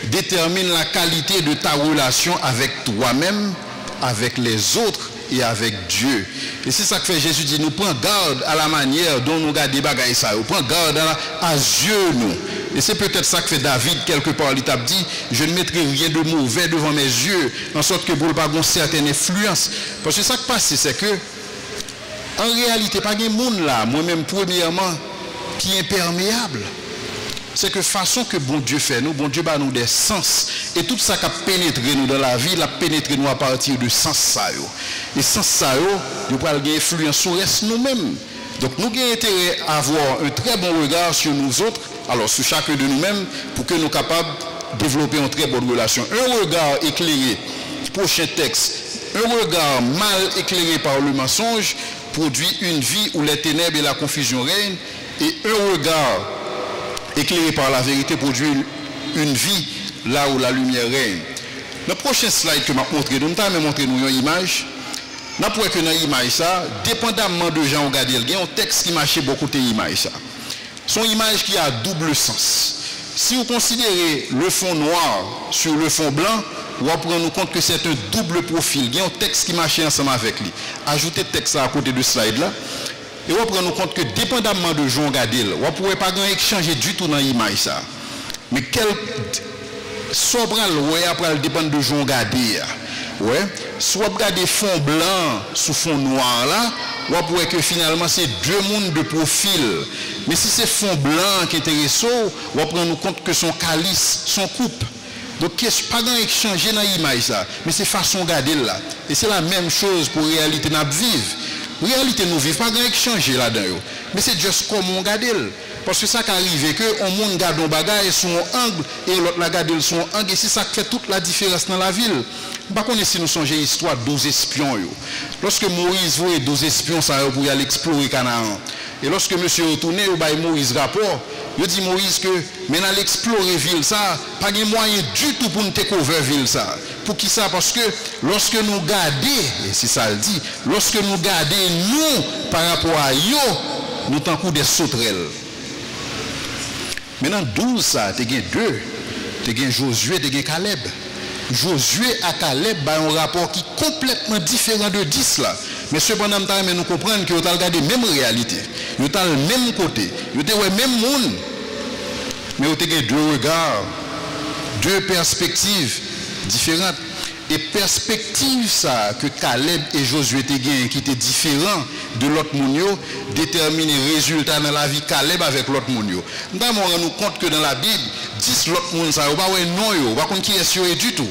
Speaker 1: détermine la qualité de ta relation avec toi-même, avec les autres et avec Dieu. Et c'est ça que fait Jésus dit, nous prenons garde à la manière dont nous regardons des bagailles ça, nous prenons garde à Dieu nous. Et c'est peut-être ça que fait David quelque part, il t'a dit, je ne mettrai rien de mauvais devant mes yeux, en sorte que vous ne pas une certaine influence. Parce que ça qui passe, c'est que, en réalité, pas de monde là, moi-même premièrement, qui est imperméable. C'est que façon que bon Dieu fait nous, bon Dieu bat nous des sens. Et tout ça qui a pénétré nous dans la vie, il a pénétré nous à partir de sens ça. Et sens ça, nous pouvons avoir une influence sur nous-mêmes. Donc nous avons intérêt à avoir un très bon regard sur nous autres, alors sur chacun de nous-mêmes, pour que nous soyons capables de développer une très bonne relation. Un regard éclairé, prochain texte, un regard mal éclairé par le mensonge produit une vie où les ténèbres et la confusion règnent, et un regard éclairé par la vérité produit une vie là où la lumière règne. Le prochain slide que je vais montrer, nous allons montrer une image. Nous pouvons que dans l'image, ça, dépendamment de gens regarder, il y a un texte qui marche beaucoup de l'image. C'est une image qui a double sens. Si vous considérez le fond noir sur le fond blanc, vous allez prendre compte que c'est un double profil. Il y a un texte qui marche ensemble avec lui. Ajoutez le texte à côté de ce slide là. Et on prend compte que dépendamment de Jean Gadel, on ne pourrait pas échanger du tout dans l'image ça. Mais quel sobral ouais après dépend de Jean Gadel. Ouais, soit regarder fond blanc sous fond noir là, on pourrait que finalement c'est deux mondes de profil. Mais si c'est fond blanc qui est intéressant, on prend compte que son calice, son coupe. Donc, il n'y a pas d'échanger dans l'image ça, mais c'est façon de regarder là. Et c'est la même chose pour la réalité nous vivons. La réalité nous vivons, pas d'échanger là-dedans. Mais c'est juste comme on regarde. Parce que ça qui arrive, que on monde garde un bagage son angle et l'autre la garde son angle, et c'est ça qui fait toute la différence dans la ville. Par contre, si nous songeons l'histoire de 12 espions, lorsque Moïse voyait 12 espions ça pour y aller explorer Canaan, et lorsque monsieur retourné, il a Moïse rapport, il dit Moïse que maintenant l'explorer ville ça, pas de moyen du tout pour nous découvrir ville ça. Pour qui ça? Parce que lorsque nous gardons, et c'est ça le dit, lorsque nous gardons nous par rapport à eux, nous t'en coup des sauterelles. Maintenant 12 ça, tu as deux, tu as Josué, tu as Caleb. Josué à Caleb a un rapport qui est complètement différent de 10 là. Mais cependant, nous comprenons que vous avez regardé la même réalité. Vous avez le même côté. Vous avez le même monde. Mais vous avez deux regards, deux perspectives différentes. Et perspective ça que Caleb et Josué ont qui étaient différents de l'autre monde, détermine les résultats dans la vie Caleb avec l'autre monde. Nous rendons compte que dans la Bible, 10 l'autre monde, ça ne va pas non, pas qui est du tout.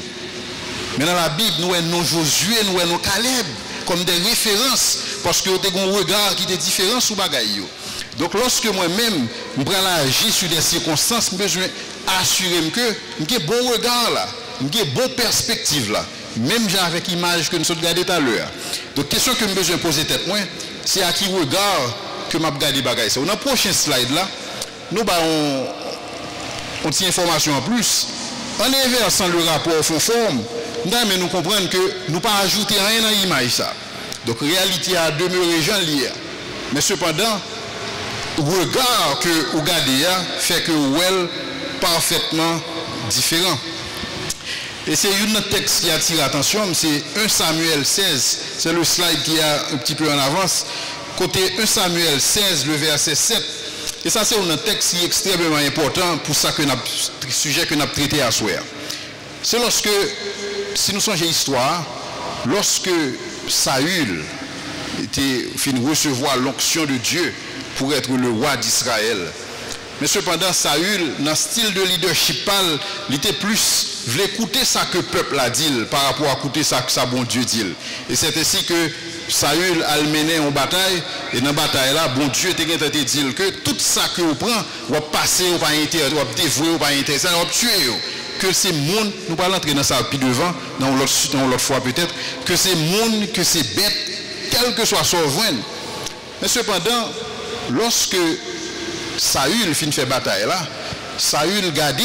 Speaker 1: Mais dans la Bible, nous avons Josué, nous avons Caleb comme des références parce que vous avez un regard qui est différent sur bagaille. Donc lorsque moi-même je prends agir sur des circonstances, je besoin assurer que j'ai un bon regard là, j'ai une bonne perspective là, même avec l'image que nous avons regardé tout à l'heure. Donc la question que je besoin poser tête moi, c'est à qui regard que je regarde les bagailles. Dans le prochain slide là, nous avons une information en plus. En inversant le rapport fond forme, nous comprenons que nous pas ajouter rien dans l'image ça. Donc réalité a demeuré Jean lié. Mais cependant, le regard que vous regardez fait que vous êtes parfaitement différent. Et c'est un texte qui attire l'attention, c'est 1 Samuel 16. C'est le slide qui est un petit peu en avance. Côté 1 Samuel 16, le verset 7. Et ça, c'est un texte qui est extrêmement important pour ça que le sujet que nous avons traité à soir. C'est lorsque, si nous songeons l'histoire, lorsque Saül était fin de recevoir l'onction de Dieu pour être le roi d'Israël. Mais cependant, Saül, dans le style de leadership, il était plus, voulait écouter ça que le peuple a dit par rapport à écouter ça que ça bon Dieu dit. Et c'est ainsi que Saül a mené en bataille, et dans la bataille là, bon Dieu t'a dit que tout ça que vous prenez, vous passez, vous pas intérêt, vous dévouer, vous pas intérêt, vous tuer. Que ces monde, nous pas l'entrer dans ça plus devant, dans l'autre fois peut-être, que ces monde, que ces bêtes, quel que soit souverain. Mais cependant, lorsque Saül fin fait bataille là, Saül gardait,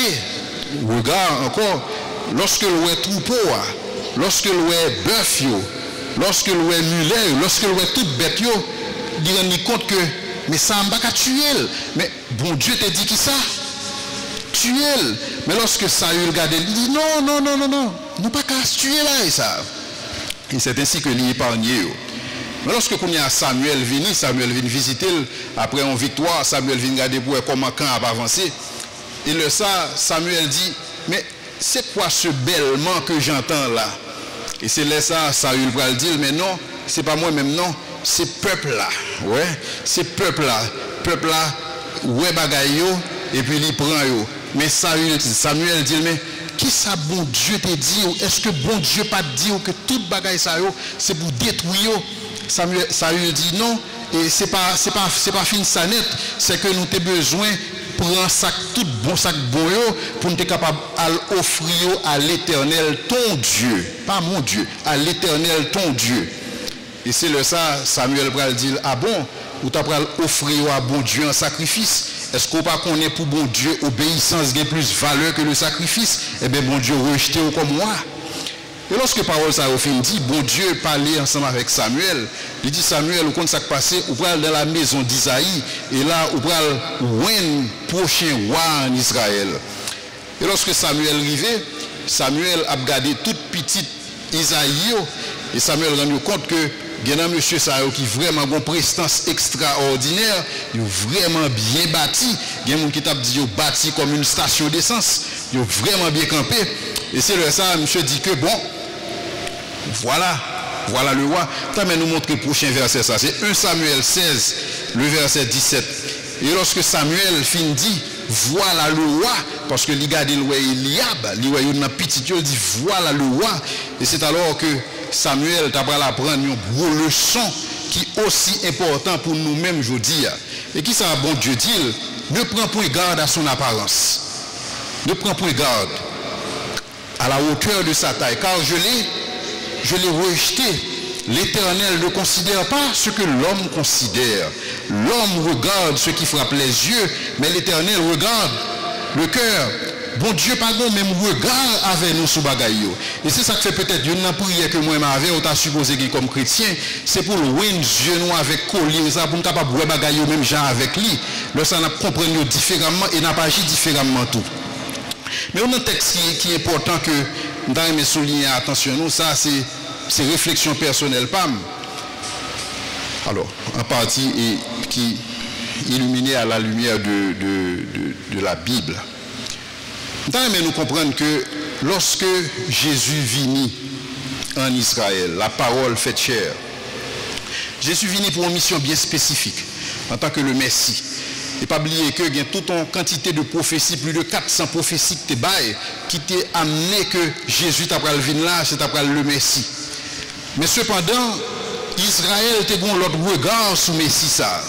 Speaker 1: regarde encore, lorsque le troupeau, lorsque le bœuf, lorsque le mulet, lorsque le toute bête, il rend compte que, mais ça ne va pas tuer. Mais bon Dieu te dit qui ça? Tuer. Mais lorsque Saül regarde, il dit non, nous pas qu'à tuer là et ça. Et c'est ainsi que l'il épargné. Mais lorsque Samuel vient visiter, après une victoire, Samuel vient regarder pour comment quand a avancé. Et le ça, Samuel dit, mais c'est quoi ce bêlement que j'entends là? Et c'est là ça, Saül va le dire, mais non, c'est pas moi-même, non, c'est peuple là. Ouais, c'est peuple là, ouais bagaille et puis il prend yo. Mais Samuel dit, mais qui ça bon Dieu te dit? Est-ce que bon Dieu pas dit que toute bagaille ça c'est pour détruire? Samuel dit non, et c'est pas fin ça net, c'est que nous avons besoin prendre sac tout bon sac bon pour nous être capable d'offrir à l'Éternel ton Dieu, pas mon Dieu, à l'Éternel ton Dieu. Et c'est le ça Samuel va dire ah bon, ou tu vas offrir à bon Dieu un sacrifice. Est-ce qu'on pas connaît pour bon Dieu obéissance gagne plus valeur que le sacrifice? Eh bien bon Dieu rejeté comme moi. Et lorsque parole ça au fin dit, bon Dieu parlait ensemble avec Samuel, il dit Samuel, au compte ça passé, ou pral dans la maison d'Isaïe, et là, ou pral ouin prochain roi en Israël. Et lorsque Samuel arrivait, Samuel a gardé toute petite Isaïe, et Samuel rendu compte que il y a un monsieur qui est vraiment une prestance extraordinaire, il est vraiment bien bâti, il y a un qui t'a dit bâti comme une station d'essence, il est vraiment bien campé. Et c'est le ça, monsieur dit que bon, voilà le roi. T'as nous montrer le prochain verset, ça c'est 1 Samuel 16, le verset 17. Et lorsque Samuel fin dit, voilà le roi, parce que il regarde le roi Eliab, il y a une petite, il dit voilà le roi. Et c'est alors que Samuel t'a pris apprendre une grosse leçon qui est aussi important pour nous-mêmes aujourd'hui. Et qui ça bon Dieu dit? ne prend point garde à son apparence. Ne prend point garde à la hauteur de sa taille, car je l'ai rejeté. L'Éternel ne considère pas ce que l'homme considère. L'homme regarde ce qui frappe les yeux, mais l'Éternel regarde le cœur. Bon Dieu, pardon, même regard avec nous sous bagaille. Et c'est ça que fait peut-être une prière que moi m'avais, on t'a supposé que comme chrétien, c'est pour louer Dieu nous avec collier, ça pour nous capable de voir bagaille même gens avec lui. Lorsqu'on a compris différemment et n'a pas agi différemment tout. Mais on a un texte qui est important que nous devons souligner, attention, nous, ça c'est réflexion personnelle, PAM. Alors, en partie, et qui illuminée à la lumière de la Bible. Nous comprendre que lorsque Jésus vint en Israël, la parole faite chair, Jésus vint pour une mission bien spécifique en tant que le Messie. Et pas oublier que il y a toute une quantité de prophéties, plus de 400 prophéties qui t'ont amené que Jésus t'a pris le là, c'est après le Messie. Mais cependant, Israël était bon l'autre regard sur Messie ça.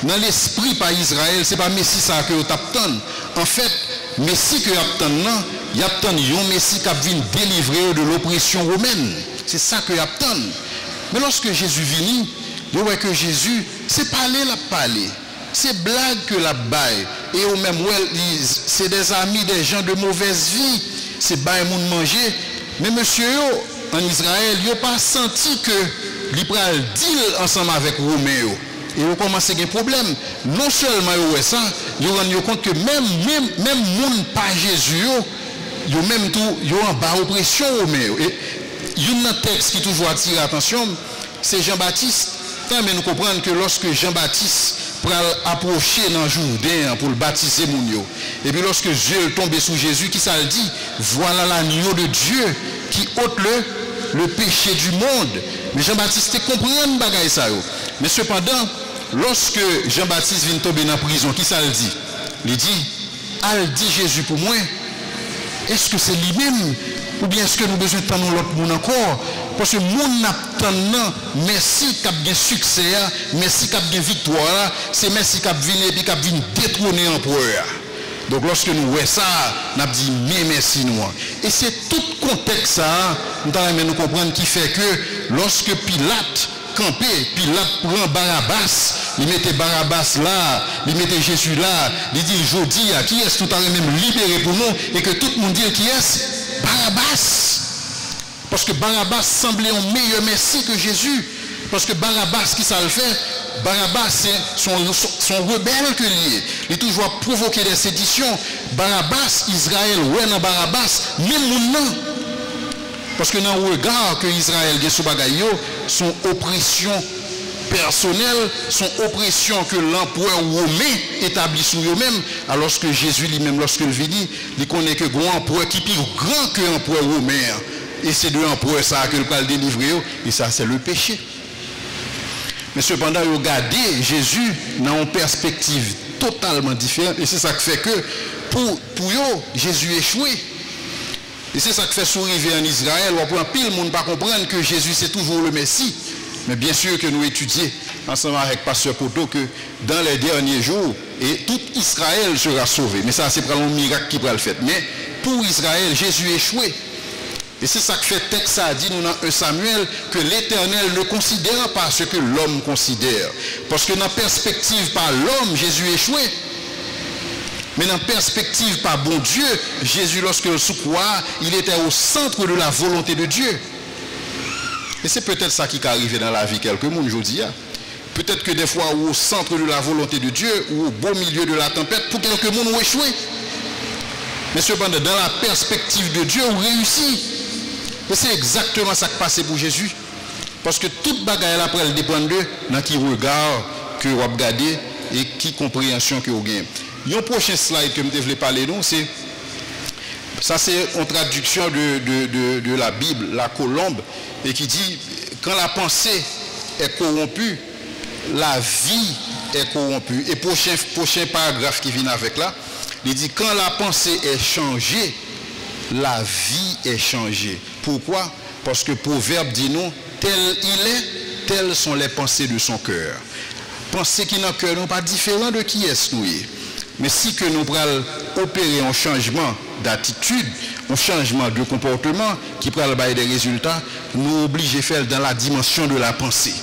Speaker 1: Dans l'esprit par Israël, c'est pas Messie ça que tu attends. En fait, Messie que attend non, il attend un Messie qui vient délivrer de l'oppression romaine. C'est ça que attend. Mais lorsque Jésus vient, il voit que Jésus, c'est parler la parler. C'est blague que la baille. Et au même c'est des amis, des gens de mauvaise vie. C'est baille moun manger. Mais monsieur en Israël, il n'a pas senti que l'Ipral deal ensemble avec Romain. Et on commence à avoir des problèmes. Non seulement ça, ils rendent compte que même monde pas Jésus, ils même tout, ils ont en bas oppression. Et il y a un texte qui toujours attire l'attention, c'est Jean-Baptiste. Mais nous comprenons que lorsque Jean-Baptiste approcher dans le Jourdain pour le baptiser Mounio. Et puis lorsque Dieu est tombé sous Jésus, qui ça le dit, voilà l'agneau de Dieu qui ôte le péché du monde. Mais Jean-Baptiste comprend bagaille ça. Mais cependant, lorsque Jean-Baptiste vient tomber dans la prison, qui ça le dit? Il dit, al dit Jésus pour moi, est-ce que c'est lui-même ou bien est-ce que nous avons besoin de prendre l'autre monde encore? Parce que mon attendant, merci qui a bien succès, merci qui a bien victoire, c'est merci qui a venu et qui a venu détrôner l'empereur. Donc lorsque nous voyons ça, nous avons dit mais merci nous. Et c'est tout le contexte ça, nous avons comprendre qui fait que lorsque Pilate campé, Pilate prend Barabbas, il mettait Barabbas là, il mettait Jésus là, il dit jeudi à qui est-ce que tout à même libéré pour nous et que tout le monde dit qui est Barabbas. Parce que Barabbas semblait un meilleur Messie que Jésus. Parce que Barabbas, qui ça le fait? Barabbas, c'est son rebelle que lié. Il toujours provoqué des séditions. Barabbas, Israël, ouais, dans Barabbas, même non. Parce que dans le regard que Israël a sous bagaille, son oppression personnelle, son oppression que l'empereur romain établit sur eux-mêmes, alors que Jésus lui-même, lorsqu'il vit, il connaît que grand empereur qui est plus grand que l'empereur romain. Et c'est de l'empereur ça que le parle délivrer, et ça c'est le péché. Mais cependant, regardez Jésus dans une perspective totalement différente, et c'est ça qui fait que pour eux, Jésus échoué. Et c'est ça qui fait sourire en Israël, on prend pile le monde pas comprendre que Jésus c'est toujours le Messie. Mais bien sûr que nous étudions ensemble avec Pasteur Poto que dans les derniers jours, et tout Israël sera sauvé. Mais ça c'est pas un miracle qui va le faire. Mais pour Israël, Jésus échoué. Et c'est ça que fait texte, ça a dit nous dans 1 Samuel, que l'Éternel ne considère pas ce que l'homme considère. Parce que dans la perspective par l'homme, Jésus échoué. Mais dans la perspective par bon Dieu, Jésus, lorsque sous croix, il était au centre de la volonté de Dieu. Et c'est peut-être ça qui est arrivé dans la vie quelques monde aujourd'hui. Peut-être que des fois, au centre de la volonté de Dieu, ou au beau milieu de la tempête, pour quelques monde ont échoué. Mais cependant, dans la perspective de Dieu, on réussit. Et c'est exactement ça qui passe pour Jésus. Parce que toute bagaille après, elle dépend de dans qui regard que vous regardez et qui compréhension que vous gagnez. Le prochain slide que je voulais parler, c'est ça, c'est une traduction de la Bible, la colombe, et qui dit quand la pensée est corrompue, la vie est corrompue. Et prochain paragraphe qui vient avec là, il dit quand la pensée est changée, la vie est changée. Pourquoi? Parce que Proverbe dit non, tel il est, telles sont les pensées de son cœur. Pensées qui dans le cœur n'est pas différent de qui est-ce nous. Mais si que nous prenons opérer un changement d'attitude, un changement de comportement qui prend des résultats, nous obligons à faire dans la dimension de la pensée.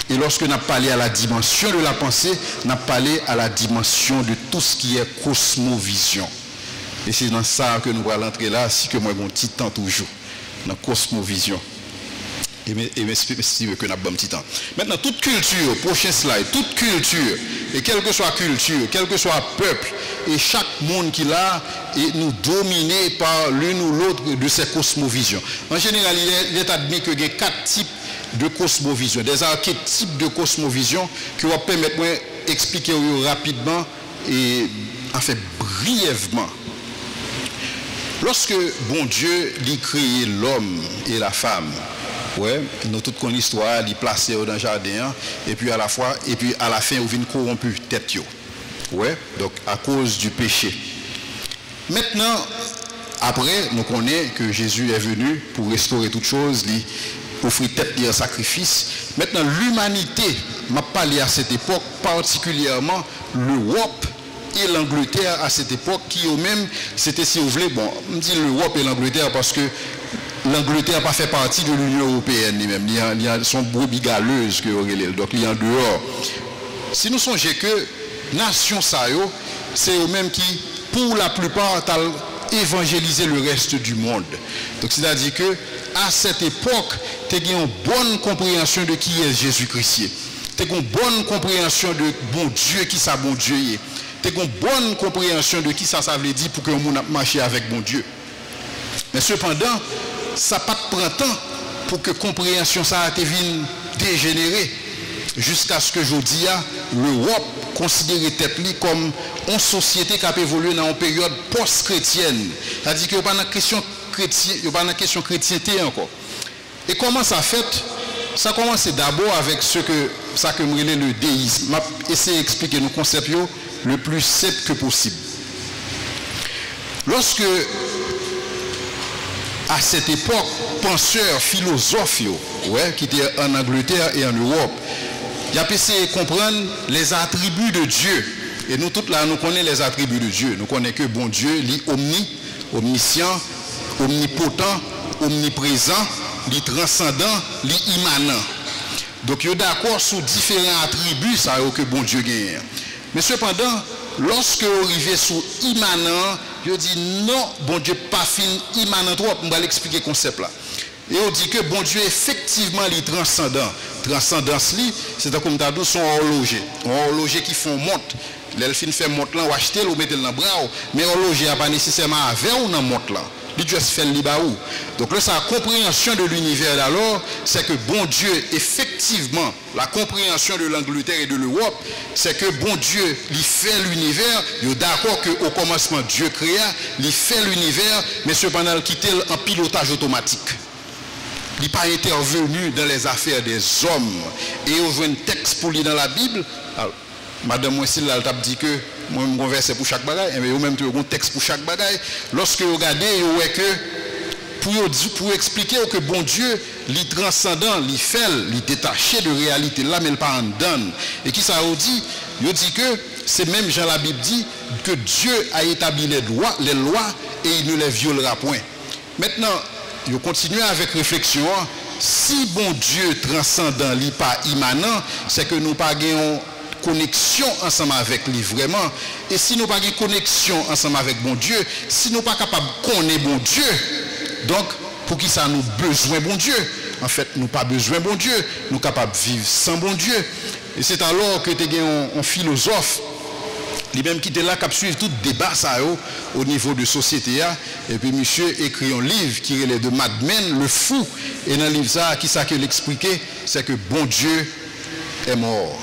Speaker 1: Et lorsque nous parlé à la dimension de la pensée, nous parlé à la dimension de tout ce qui est cosmovision. Et c'est dans ça que nous allons entrer là, si que moi mon petit temps toujours, dans cosmovision. Et si que nous avons un petit temps. Maintenant, toute culture, prochain slide, toute culture, et quelle que soit culture, quel que soit peuple, et chaque monde qui l'a, est nous dominé par l'une ou l'autre de ces cosmovisions. En général, il est admis qu'il y a 4 types de cosmovision, des archétypes de cosmovision qui vont permettre d'expliquer rapidement et en fait brièvement. Lorsque bon Dieu lui créé l'homme et la femme, ouais, nous tous connaissons l'histoire, il placé dans le jardin et puis à la fin il vient corrompu tête yo. Ouais, donc à cause du péché. Maintenant après nous connaissons que Jésus est venu pour restaurer toutes choses, offrir tête en sacrifice. Maintenant l'humanité m'a parlé à cette époque, particulièrement l'Europe et l'Angleterre à cette époque qui eux-mêmes c'était, si vous voulez, bon, on dit l'Europe et l'Angleterre parce que l'Angleterre n'a pas fait partie de l'Union européenne lui-même, il y a son brebis galeuse que donc il y a en dehors. Si nous songeons que nation ça c'est eux-mêmes qui pour la plupart ont évangélisé le reste du monde. Donc c'est-à-dire que à cette époque, tu as une bonne compréhension de qui est Jésus-Christ. Tu as une bonne compréhension de bon Dieu, qui ça bon Dieu est. Tu as une bonne compréhension de qui ça veut dire pour que nous marchions avec bon Dieu. Mais cependant, ça n'a pas de printemps pour que compréhension ça a été dégénérée jusqu'à ce que aujourd'hui l'Europe considère tête comme une société qui a évolué dans une période post-chrétienne. C'est-à-dire qu'il n'y a pas de question chrétienne, il n'y a pas de question chrétienté encore. Et comment ça fait? Ça commence d'abord avec ce que ça que le déisme. Je essayer d'expliquer nos concepts le plus simple que possible. Lorsque à cette époque, penseurs, philosophes, qui étaient en Angleterre et en Europe, il a essayé de comprendre les attributs de Dieu. Et nous tous là, nous connaissons les attributs de Dieu. Nous connaissons que bon Dieu, omniscient, omnipotent, omniprésent, transcendant, immanent. Donc, il est d'accord sur différents attributs ça, que bon Dieu gagne. Mais cependant, lorsque vous arrivez sur immanent, je dis non, bon Dieu pas fin immanent trop, on va l'expliquer le concept là. Et on dit que bon Dieu effectivement est transcendant. Transcendance, c'est comme t'as son horloger. Un horloger qui font montre. L'elfine fait montre là, ou acheter, ou mettre dans le bras. Mais horloger n'a pas nécessairement avec ou dans montre là. Il doit se faire le baou. Donc là, sa compréhension de l'univers alors, c'est que bon Dieu, effectivement, la compréhension de l'Angleterre et de l'Europe, c'est que bon Dieu, il fait l'univers. Il est d'accord qu'au commencement, Dieu créa, il fait l'univers, mais cependant, il quitte en pilotage automatique. Il n'est pas intervenu dans les affaires des hommes. Et on voit un texte pour lire dans la Bible. Alors, Madame Mouessil, elle t'a dit que moi, je converse pour chaque bagaille, mais vous-même, tu as un texte pour chaque bagaille. Lorsque vous regardez, vous voyez que pour expliquer que bon Dieu, il transcendant, il fait, il détaché de réalité, là, mais il pas en donne. Et qui ça vous dit? Il dit que c'est même Jean la Bible dit que Dieu a établi les lois et il ne les violera point. Maintenant, je continue avec réflexion. Si bon Dieu transcendant, il n'est pas immanent, c'est que nous pas avons connexion ensemble avec lui vraiment. Et si nous pas de connexion ensemble avec bon Dieu, si nous pas capable de connaître bon Dieu, donc pour qui ça nous besoin bon Dieu? En fait, nous pas besoin bon Dieu, nous capables de vivre sans bon Dieu. Et c'est alors que tu as un philosophe, lui-même qui était là, qui a suivi tout débat ça, au niveau de société. Et puis monsieur écrit un livre qui est de Mad Men, le fou. Et dans le livre ça, qui ça qu'il expliquait, c'est que bon Dieu est mort.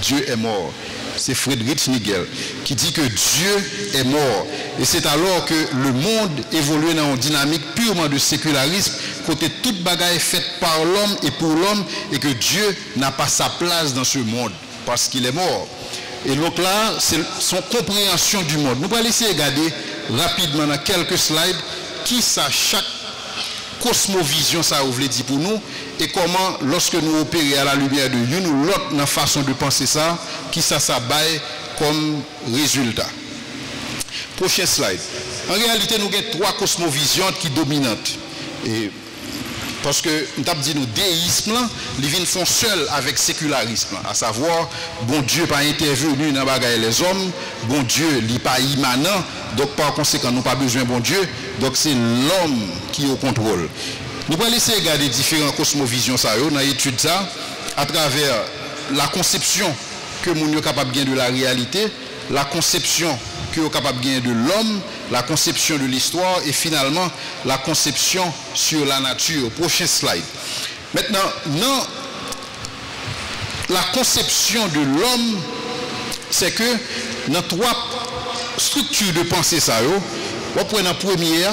Speaker 1: Dieu est mort. C'est Friedrich Nigel qui dit que Dieu est mort. Et c'est alors que le monde évolue dans une dynamique purement de sécularisme, côté toute bagaille faite par l'homme et pour l'homme, et que Dieu n'a pas sa place dans ce monde parce qu'il est mort. Et donc là, c'est son compréhension du monde. Nous allons laisser regarder rapidement dans quelques slides qui ça chaque cosmovision ça vous voulez dire pour nous et comment lorsque nous opérons à la lumière de une ou l'autre dans façon de penser ça, qui ça baille comme résultat. Prochain slide. En réalité, nous avons trois cosmovisions qui dominantes. Et parce que nous avons dit nous déisme, les vignes font seul avec sécularisme, à savoir, bon Dieu pas intervenu dans les hommes, bon Dieu n'est pas immanent, donc par conséquent, nous n'avons pas besoin de bon Dieu, donc c'est l'homme qui est au contrôle. Nous allons essayer de regarder différentes cosmovisions dans l'étude ça, à travers la conception que nous sommes capables de gagner de la réalité, la conception que nous sommes capables de gagner de l'homme, la conception de l'histoire et finalement la conception sur la nature. Prochain slide. Maintenant, non, la conception de l'homme, c'est que dans trois structures de pensée, ça, on prend la première,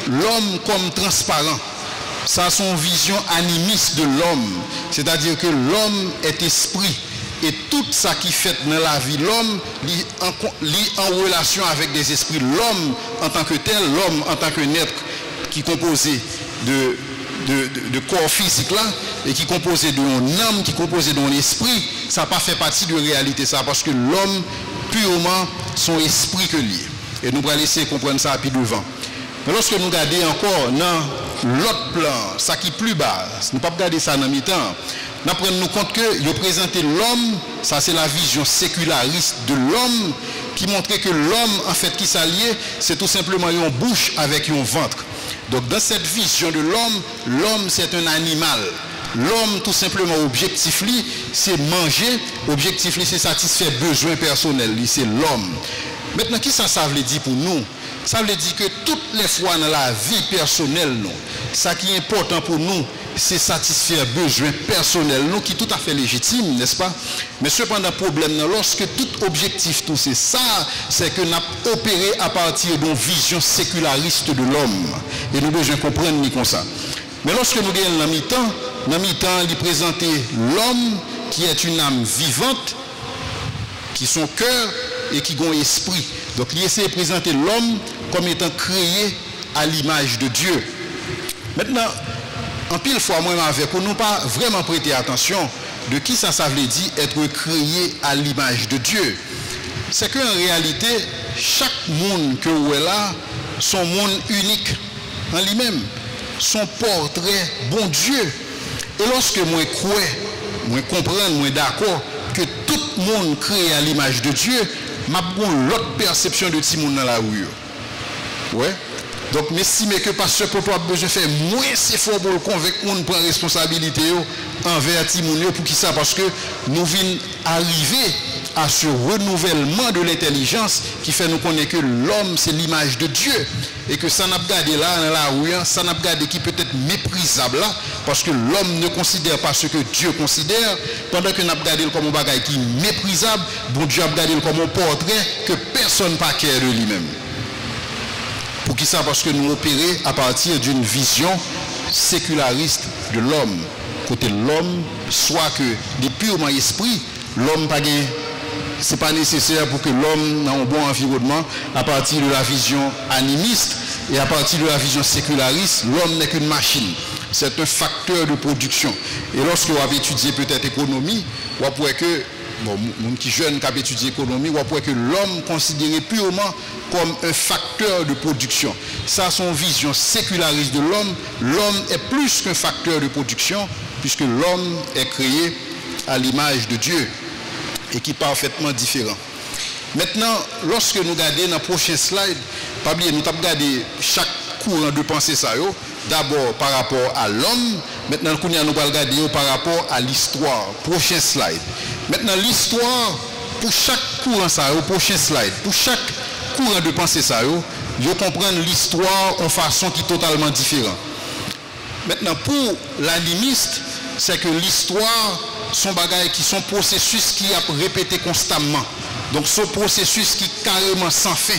Speaker 1: l'homme comme transparent. Ça a son vision animiste de l'homme, c'est-à-dire que l'homme est esprit. Et tout ça qui fait dans la vie, l'homme lie en relation avec des esprits. L'homme en tant que tel, l'homme en tant que être qui est composé de corps physique là, et qui est composé d'un âme, qui est composé d'un esprit, ça n'a pas fait partie de réalité ça, parce que l'homme, purement, son esprit que lié. Et nous allons essayer de comprendre ça puis devant. Mais lorsque nous regardons encore dans l'autre plan, ça qui est plus bas, nous ne pouvons pas regarder ça dans mi-temps. Nous prenons compte que il présenté l'homme, ça c'est la vision séculariste de l'homme, qui montrait que l'homme, en fait, qui s'allie, c'est tout simplement une bouche avec un ventre. Donc dans cette vision de l'homme, l'homme c'est un animal. L'homme, tout simplement, objectif, c'est manger, objectif, c'est satisfaire besoins personnels, c'est l'homme. Maintenant, qui ça veut dire pour nous? Ça veut dire que toutes les fois dans la vie personnelle, nous, ça qui est important pour nous, c'est satisfaire besoins personnels, nous qui est tout à fait légitime, n'est-ce pas? Mais cependant, le problème, lorsque tout objectif, tout c'est ça, c'est que nous avons opéré à partir d'une vision séculariste de l'homme. Et nous devons comprendre comme ça. Mais lorsque nous gagnons dans mi-temps, il présente l'homme qui est une âme vivante, qui son cœur et qui a un esprit. Donc il essaie de présenter l'homme comme étant créé à l'image de Dieu. Maintenant, en pile fois, moi avec vous, nous pas vraiment prêter attention de qui ça veut dire être créé à l'image de Dieu. C'est qu'en réalité, chaque monde que vous êtes là, son monde unique en lui-même, son portrait, bon Dieu. Et lorsque moi crois, moi comprends, moi d'accord que tout le monde créé à l'image de Dieu, m'a l'autre perception de tout le monde dans la rue. Ouais. Donc, mais si que pasteur Poto a besoin de faire moins c'est fort pour le convaincre monde prendre responsabilité envers Timoun pour qui ça? Parce que nous venons arriver à ce renouvellement de l'intelligence qui fait nous connaître que l'homme c'est l'image de Dieu et que ça n'a pas gardé là dans la rue, ça n'a pas gardé qui peut être méprisable là parce que l'homme ne considère pas ce que Dieu considère pendant que n'a pas gardé comme un bagage qui est méprisable, bon Dieu a gardé comme un portrait que personne pas care de lui-même. Pour qui ça? Parce que nous opérons à partir d'une vision séculariste de l'homme. Côté l'homme, soit que des purement esprit, l'homme pas gain, c'est pas nécessaire pour que l'homme ait un bon environnement à partir de la vision animiste et à partir de la vision séculariste, l'homme n'est qu'une machine. C'est un facteur de production. Et lorsque vous avez étudié peut-être économie, vous pouvez que bon, mon qui jeune qui a étudié l'économie, on voit que l'homme considéré purement comme un facteur de production. Ça, son vision séculariste de l'homme, l'homme est plus qu'un facteur de production, puisque l'homme est créé à l'image de Dieu et qui est parfaitement différent. Maintenant, lorsque nous regardons dans le prochain slide, pas oublier, nous avons regardé chaque courant de pensée ça, d'abord par rapport à l'homme, maintenant nous allons regarder par rapport à l'histoire. Prochain slide. Maintenant, l'histoire, pour chaque courant ça, au prochain slide, pour chaque courant de pensée ça, je comprends l'histoire en façon qui est totalement différente. Maintenant, pour l'animiste, c'est que l'histoire sont bagailles qui sont processus qui a répété constamment. Donc, ce processus qui est carrément sans fin.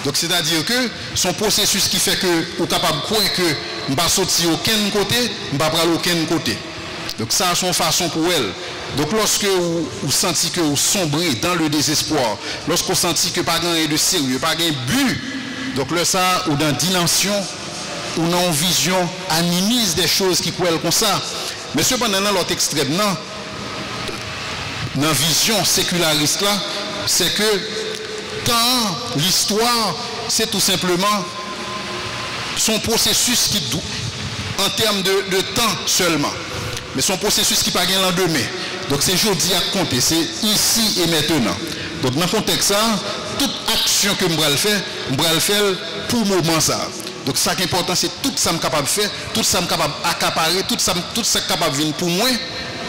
Speaker 1: Donc, c'est-à-dire que son processus qui fait que vous êtes capable de croire que je ne vais pas sortir aucun côté, je ne vais pas aller aucun côté. Donc, ça a son façon pour elle. Donc, lorsque vous sentez que vous sombrez dans le désespoir, lorsque vous sentez que pas de de sérieux, pas de but, donc là, ça, ou dans dimension, ou dans une vision animiste des choses qui coulent comme ça. Mais cependant, dans l'autre extrême, dans la vision séculariste là, c'est que tant l'histoire, c'est tout simplement son processus qui, en termes de temps seulement, mais son processus qui n'a pas de lendemain. Donc c'est jeudi à compter, c'est ici et maintenant. Donc dans le contexte ça, toute action que je vais faire pour le moment ça. Donc ça qui est important, c'est tout ça que je suis capable de faire, tout ça que je suis capable d'accaparer, tout ça que je suis capable de venir pour moi,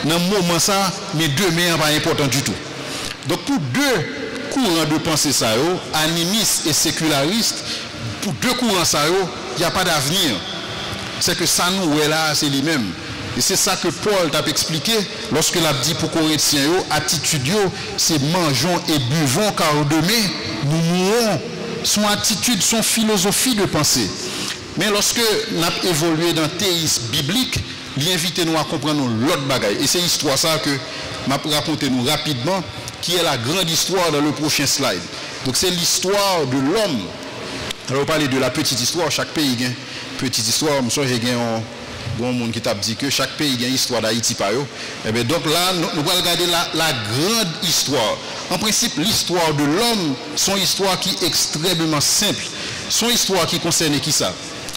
Speaker 1: dans le moment ça, mais demain n'est pas important du tout. Donc pour deux courants de pensée ça, animistes et sécularistes, pour deux courants ça, il n'y a pas d'avenir. C'est que ça nous est là, c'est lui-même. Et c'est ça que Paul t'a expliqué lorsque il a dit pour Corinthiens, attitude, c'est mangeons et buvons car demain nous mourrons. Son attitude, son philosophie de pensée. Mais lorsque nous avons évolué dans le théisme biblique, il invite nous à comprendre l'autre bagaille. Et c'est l'histoire ça que je vais raconter nous rapidement, qui est la grande histoire dans le prochain slide. Donc c'est l'histoire de l'homme. Alors on parle de la petite histoire, chaque pays a une petite histoire. Je sais qu'il y a un bon monde qui t'a dit que chaque pays a une histoire d'Haïti par eux. Et bien donc là, nous allons regarder la grande histoire. En principe, l'histoire de l'homme, son histoire qui est extrêmement simple. Son histoire qui concerne qui ça?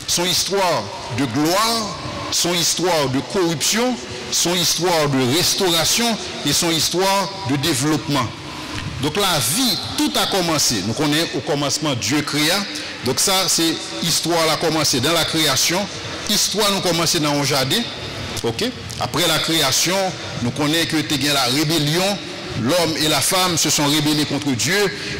Speaker 1: Son histoire de gloire, son histoire de corruption, son histoire de restauration et son histoire de développement. Donc la vie, tout a commencé. Nous connaissons au commencement Dieu créa. Donc ça, c'est l'histoire a commencé dans la création. L'histoire nous commence dans un jardin. Okay? Après la création, nous connaissons que tu as la rébellion. L'homme et la femme se sont rébellés contre Dieu.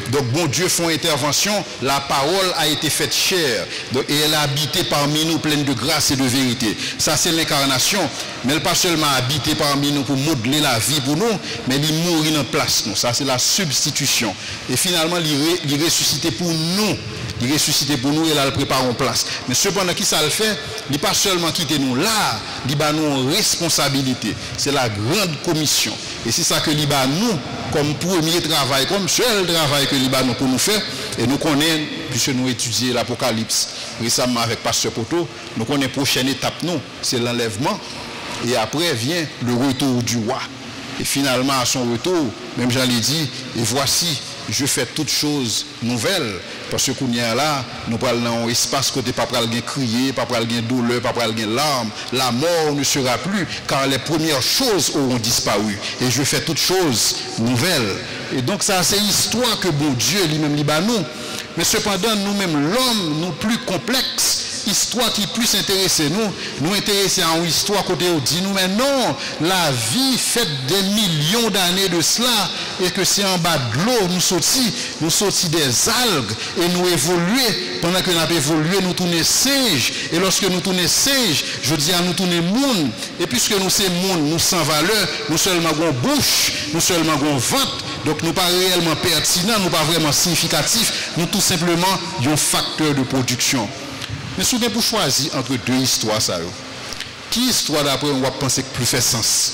Speaker 1: Donc, bon Dieu font intervention. La parole a été faite chair. Donc, et elle a habité parmi nous pleine de grâce et de vérité. Ça, c'est l'incarnation. Mais elle n'a pas seulement habité parmi nous pour modeler la vie pour nous, mais elle mourit en place. Nous. Ça, c'est la substitution. Et finalement, il ressuscité pour nous. Il ressuscité pour nous et là, il prépare en place. Mais cependant, qui ça le fait? Il n'est pas seulement quitter nous là, il a nous responsabilité. C'est la grande commission. Et c'est ça que il a nous, comme premier travail, comme seul travail que il a nous pour nous faire. Et nous connaissons, puisque nous étudions l'Apocalypse récemment avec Pasteur Poto, nous connaissons la prochaine étape, nous, c'est l'enlèvement. Et après vient le retour du roi. Et finalement, à son retour, même j'allais dire, et voici, je fais toutes choses nouvelles. Parce que qu'on y a là, nous parlons dans un espace côté pas pral gen crier, pas pral gen douleur, pas pral gen larmes. La mort ne sera plus, car les premières choses auront disparu. Et je fais toutes choses nouvelles. Et donc ça, c'est l'histoire que bon Dieu lui-même liba nous. Mais cependant, nous-mêmes, l'homme, nous plus complexe, histoire qui plus intéresse nous intéresser à une histoire côté on dit nous mais non, la vie fait des millions d'années de cela et que c'est en bas de l'eau nous sortis des algues et nous évoluer pendant que nous avons évolué nous tourner singe et lorsque nous tourner singe je dis à nous tourner monde et puisque nous c'est monde nous sans valeur nous seulement avons bouche nous seulement avons ventre donc nous pas réellement pertinent nous pas vraiment significatif nous tout simplement un facteur de production. Mais souvent pour choisir entre deux histoires, ça, qui histoire d'après on va penser que plus fait sens?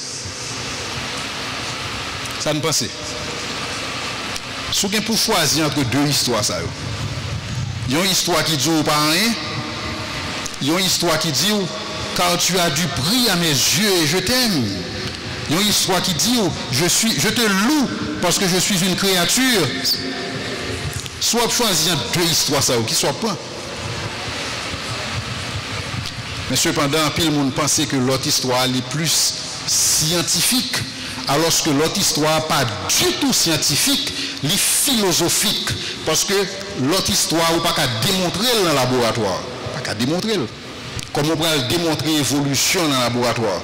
Speaker 1: Ça ne pense. Souvent pour choisir entre deux histoires, ça, il y a une histoire qui dit pas rien, il y a une histoire qui dit car tu as du prix à mes yeux et je t'aime. Il y a une histoire qui dit je te loue parce que je suis une créature. Soit choisir deux histoires, ça, qui soit pas. Mais cependant, puis le monde pensait que l'autre histoire est plus scientifique, alors que l'autre histoire n'est pas du tout scientifique, elle est philosophique. Parce que l'autre histoire, on ne peut pas démontrer dans le laboratoire. On ne peut pas démontrer. Comment on peut démontrer l'évolution dans le laboratoire?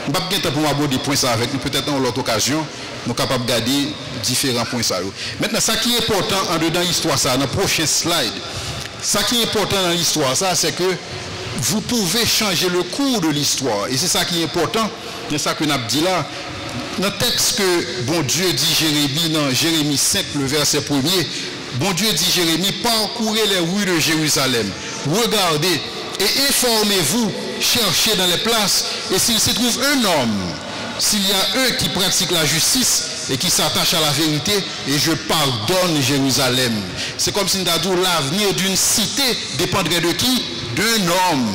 Speaker 1: On ne peut pas pour aborder des points ça avec nous, peut-être dans l'autre occasion, nous sommes capables de garder différents points ça. Maintenant, ce qui est important en dedans l'histoire, ça, dans le prochain slide, ce qui est important dans l'histoire, ça, c'est que vous pouvez changer le cours de l'histoire. Et c'est ça qui est important. C'est ça que nous avons dit là. Dans le texte que bon Dieu dit Jérémie, dans Jérémie 5, le verset 1er, bon Dieu dit Jérémie, parcourez les rues de Jérusalem, regardez et informez-vous, cherchez dans les places, et s'il se trouve un homme, s'il y a un qui pratique la justice et qui s'attache à la vérité, et je pardonne Jérusalem. C'est comme si nous avons dit l'avenir d'une cité dépendrait de qui? D'un homme.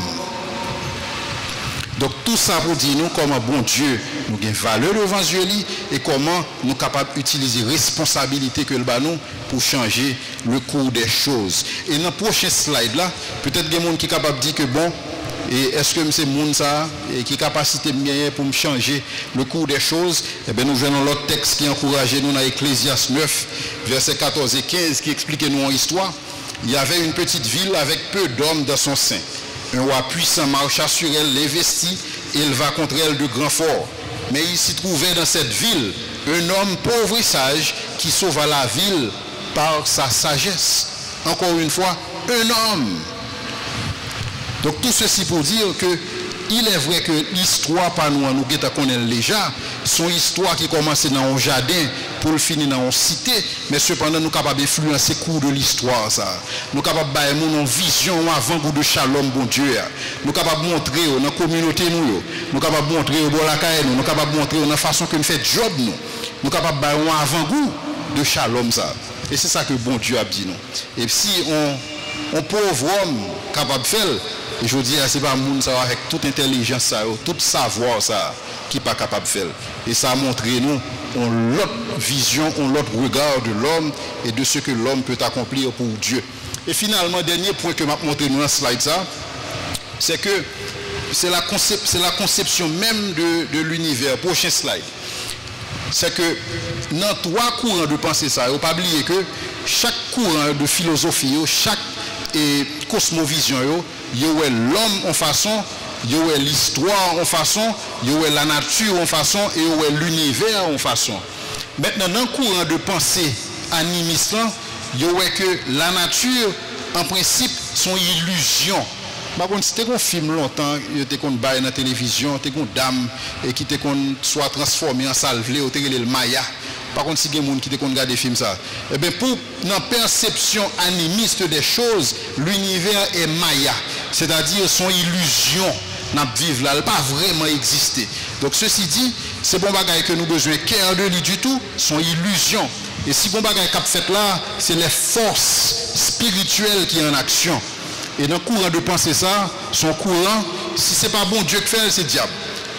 Speaker 1: Donc tout ça pour dire nous comment bon Dieu nous gagne valeur devant Dieu et comment nous sommes capables d'utiliser responsabilité que le banon pour changer le cours des choses. Et dans le prochain slide là, peut-être qu'il y a des gens qui sont capables de dire que bon, et est-ce que c'est monde ça et qui capacité bien pour me changer le cours des choses? Eh bien nous venons l'autre texte qui encourage nous dans Ecclésiaste 9, versets 14 et 15 qui explique nous en histoire. Il y avait une petite ville avec peu d'hommes dans son sein. Un roi puissant marcha sur elle, les vestit, et il va contre elle de grands forts. Mais il s'y trouvait dans cette ville un homme pauvre et sage qui sauva la ville par sa sagesse. Encore une fois, un homme. Donc tout ceci pour dire que il est vrai que l'histoire par nous connaissons déjà, son histoire qui commence dans un jardin pour le finir dans une cité, mais cependant nous sommes capables d'influencer le cours de l'histoire. Nous sommes capables de faire une vision avant-goût de shalom, bon Dieu. Nous sommes capables de montrer dans la communauté, nous sommes capables de montrer au Bolakaï, nous sommes capables de montrer dans la façon que nous faisons job. Nous sommes capables de faire un avant-goût de shalom. Et c'est ça que bon Dieu a dit nous. Et si on pauvre homme capable de faire, et je dis, c'est pas un monde avec toute intelligence, tout savoir qui n'est pas capable de faire. Et ça a montré nous l'autre vision, l'autre regard de l'homme et de ce que l'homme peut accomplir pour Dieu. Et finalement, dernier point que je vais montrer dans le slide, c'est que c'est la conception même de l'univers. Prochain slide. C'est que dans trois courants de pensée, il ne faut pas oublier que chaque courant de philosophie, chaque cosmovision, il y a l'homme en façon, il y a l'histoire en façon, il y a la nature en façon et il y a l'univers en façon. Maintenant, dans le courant de pensée animiste, il y a que la nature, en principe, sont illusions. Par contre, si tu as un film longtemps, tu as dans la télévision, tu as une dame qui soit transformée en salvelé, tu as le Maya. Par contre, si il y a des gens qui regardent des films, ça. Eh bien, pour la perception animiste des choses, l'univers est Maya. C'est-à-dire son illusion. N'a vivre là, elle pas vraiment exister. Donc, ceci dit, c'est bon bagage que nous avons besoin de de lui du tout, son illusion. Et si bon bagage qu'a fait là, c'est les forces spirituelles qui sont en action. Et dans le courant de penser ça, son courant, si ce n'est pas bon Dieu qui fait, c'est diable.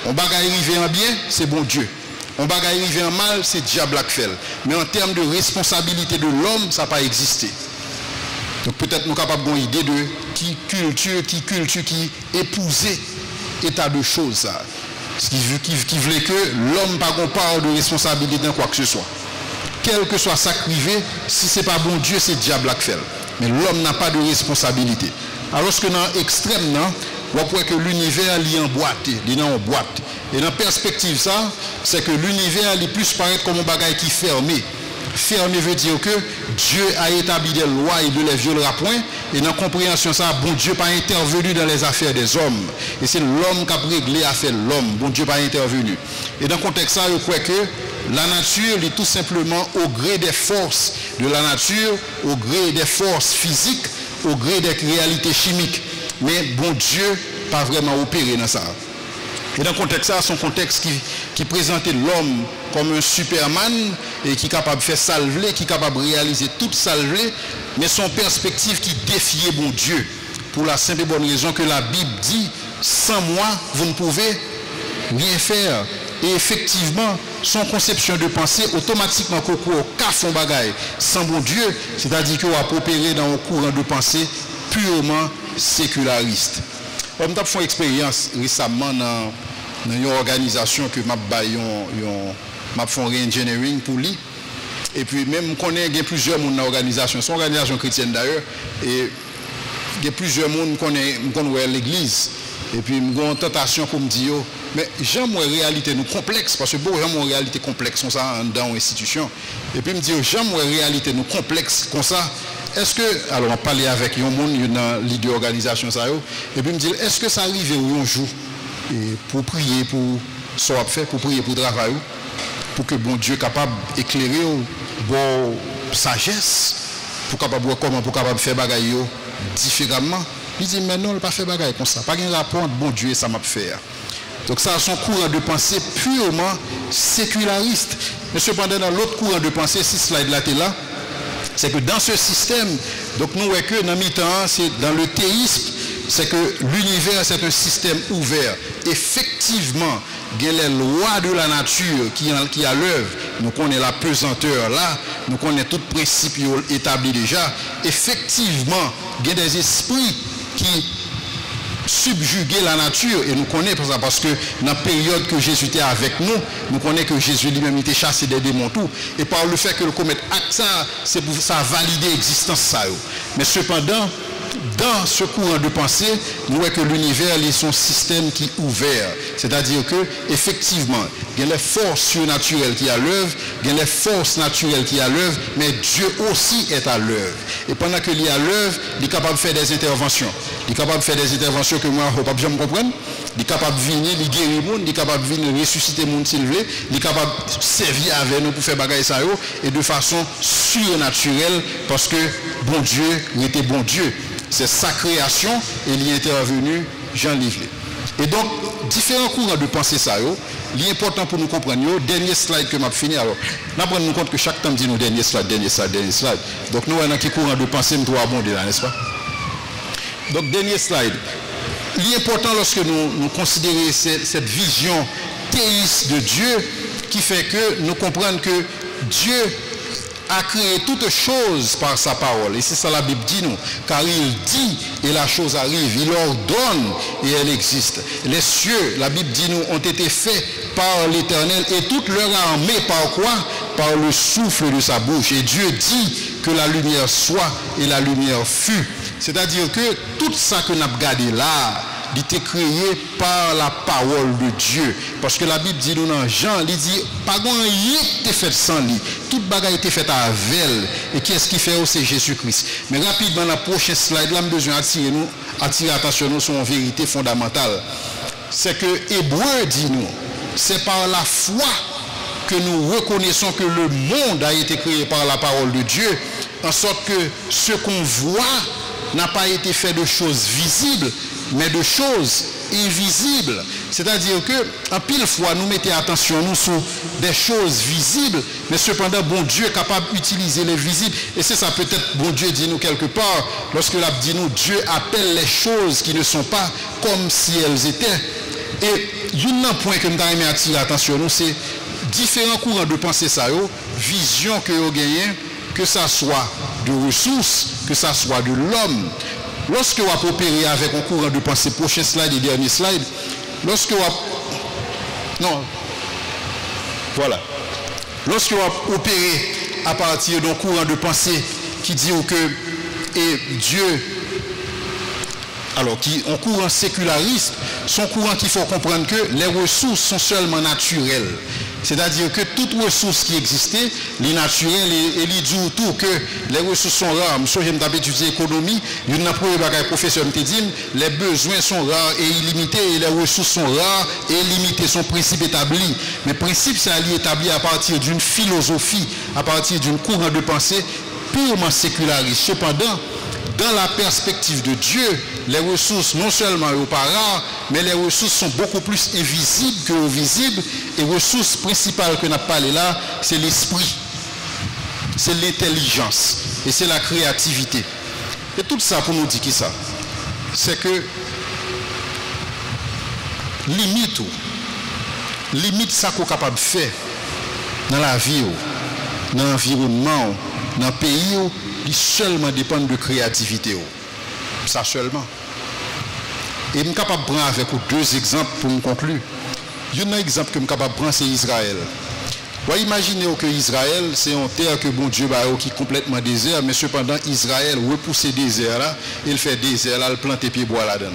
Speaker 1: On bagage arriver en bien, c'est bon Dieu. On bagage arriver en mal, c'est diable qui fait. Mais en termes de responsabilité de l'homme, ça n'a pas existé. Donc peut-être nous sommes capables d'avoir une idée de qui culture, qui épouser état de choses. Ça. Ce qui voulait que l'homme n'a pas part de responsabilité dans quoi que ce soit. Quel que soit ça privé, si ce n'est pas bon Dieu, c'est diable qui fait. Mais l'homme n'a pas de responsabilité. Alors que dans l'extrême, on voit que l'univers est emboîté, il est en boîte. Et dans la perspective, ça, c'est que l'univers est plus paraître comme un bagage qui est fermé. Fermé veut dire que Dieu a établi des lois et ne les violera point. Et dans la compréhension, ça, bon Dieu n'a pas intervenu dans les affaires des hommes. Et c'est l'homme qui a réglé les affaires de l'homme. Bon Dieu n'a pas intervenu. Et dans le contexte, ça, je crois que la nature est tout simplement au gré des forces de la nature, au gré des forces physiques, au gré des réalités chimiques. Mais bon Dieu n'a pas vraiment opéré dans ça. Et dans le contexte, ça, c'est un contexte qui présentait l'homme comme un superman et qui est capable de faire salver, qui est capable de réaliser toute salver, mais son perspective qui défiait bon Dieu. Pour la simple et bonne raison que la Bible dit, sans moi, vous ne pouvez rien faire. Et effectivement, son conception de pensée, automatiquement, qu'au cas son bagaille sans bon Dieu, c'est-à-dire qu'il va opérer dans un courant de pensée purement séculariste. On a fait une expérience récemment dans une organisation que m'a fait un re-engineering pour lui. Et puis même qu'on a plusieurs monde dans l'organisation, c'est une organisation chrétienne d'ailleurs, et il y a plusieurs monde qu'on est à l'église. Et puis j'ai une tentation pour me dire, mais j'aime une réalité nous complexe, parce que bon, j'aime une réalité complexe comme ça dans une institution. Et puis me dire, j'aime une réalité nous complexe comme ça. Est-ce que, alors on parlait avec un monde dans l'idée d'organisation, et puis me dire, est-ce que ça arrive un jour pour prier pour ce qu'on fait, pour prier pour travailler, pour que bon Dieu capable d'éclairer bon sagesse, pour capable comment pour capable faire bagaille différemment. Il dit mais non, il ne pas faire bagaille comme ça, pas un rapport entre bon Dieu et ça m'a fait. Donc ça a son courant de pensée purement séculariste. Mais cependant dans l'autre courant de pensée, si slide là t'es là, c'est que dans ce système, donc nous voyons que dans mi-temps, c'est dans le théisme, c'est que l'univers, c'est un système ouvert. Effectivement, il y a les lois de la nature qui à l'œuvre. Nous connaissons la pesanteur là, nous connaissons tout principe établi déjà. Effectivement, il y a des esprits qui subjuguer la nature et nous connaissons ça parce que dans la période que Jésus était avec nous, nous connaissons que Jésus lui-même était chassé des démons tout et par le fait que le commettre acte ça, c'est pour ça valider l'existence ça. Mais cependant, dans ce courant de pensée, nous voyons que l'univers est son système qui est ouvert. C'est-à-dire que, effectivement, il y a les forces surnaturelles qui sont à l'œuvre, il y a les forces naturelles qui sont à l'œuvre, mais Dieu aussi est à l'œuvre. Et pendant qu'il est à l'œuvre, il est capable de faire des interventions. Il est capable de faire des interventions que moi, je ne peux pas bien me comprendre. Il est capable de venir, il guérit le monde, il est capable de venir ressusciter le monde s'il veut, il est capable de servir avec nous pour faire bagaille ça et de façon surnaturelle parce que bon Dieu, il était bon Dieu. C'est sa création et il y est intervenu Jean Livlet. Et donc, différents courants de pensée ça, il est important pour nous comprendre. Dernier slide que m'a fini. Alors, nous prenons compte que chaque temps dit nous dernier slide. Donc, nous avons un courant de pensée, nous devons abonder là, n'est-ce pas? Donc, dernier slide. Il est important lorsque nous considérons cette vision théiste de Dieu qui fait que nous comprenons que Dieu a créé toutes choses par sa parole. Et c'est ça la Bible dit nous. Car il dit et la chose arrive. Il ordonne et elle existe. Les cieux, la Bible dit nous, ont été faits par l'Éternel et toute leur armée par quoi? Par le souffle de sa bouche. Et Dieu dit que la lumière soit et la lumière fut. C'est-à-dire que tout ça que nous avons regardé là, il était créé par la parole de Dieu. Parce que la Bible dit nous dans Jean, il dit, pas grand rien était fait sans lui. Toute bagaille était faite avec elle. Et qui est-ce qui fait? C'est Jésus-Christ. Mais rapidement, la prochaine slide, là, nous besoin attirer attention sur une vérité fondamentale. C'est que Hébreu dit nous, c'est par la foi que nous reconnaissons que le monde a été créé par la parole de Dieu, en sorte que ce qu'on voit n'a pas été fait de choses visibles, mais de choses invisibles. C'est-à-dire que, en pile fois, nous mettons attention nous sur des choses visibles, mais cependant, bon Dieu est capable d'utiliser les visibles. Et c'est ça peut-être, bon Dieu dit nous quelque part, lorsque l'a dit nous, Dieu appelle les choses qui ne sont pas comme si elles étaient. Et un point que nous avons attiré attention nous, c'est différents courants de pensée ça, vision que vous gagnez, que ça soit de ressources, que ça soit de l'homme. Lorsque vous opérez avec un courant de pensée, prochain slide et dernier slide, lorsque vous lorsque vous opérez à partir d'un courant de pensée qui dit que Dieu, alors qui un courant séculariste, son courant qu'il faut comprendre que les ressources sont seulement naturelles. C'est-à-dire que toutes ressources qui existaient, les naturelles et les dit tout que les ressources sont rares. Monsieur, j'aime étudier l'économie, il y a un professeur qui dit les besoins sont rares et illimités et les ressources sont rares et illimitées, sont principes établis. Mais principe, c'est établi à partir d'une philosophie, à partir d'un courant de pensée purement séculariste. Cependant, dans la perspective de Dieu, les ressources non seulement sont pas rares, mais les ressources sont beaucoup plus invisibles que visibles. Et les ressources principales que nous avons parlé là, c'est l'esprit, c'est l'intelligence et c'est la créativité. Et tout ça pour nous dire qui ça? C'est que limite ça qu'on est capable de faire dans la vie, dans l'environnement, dans le pays, il seulement dépend de créativité. Ça seulement. Et je suis capable de prendre avec vous deux exemples pour me conclure. Un exemple que je suis capable de prendre, c'est Israël. Vous imaginez que Israël, c'est une terre que bon Dieu qui est complètement désert, mais cependant Israël repousse le désert là, il fait désert là, il plante pieds bois là-dedans.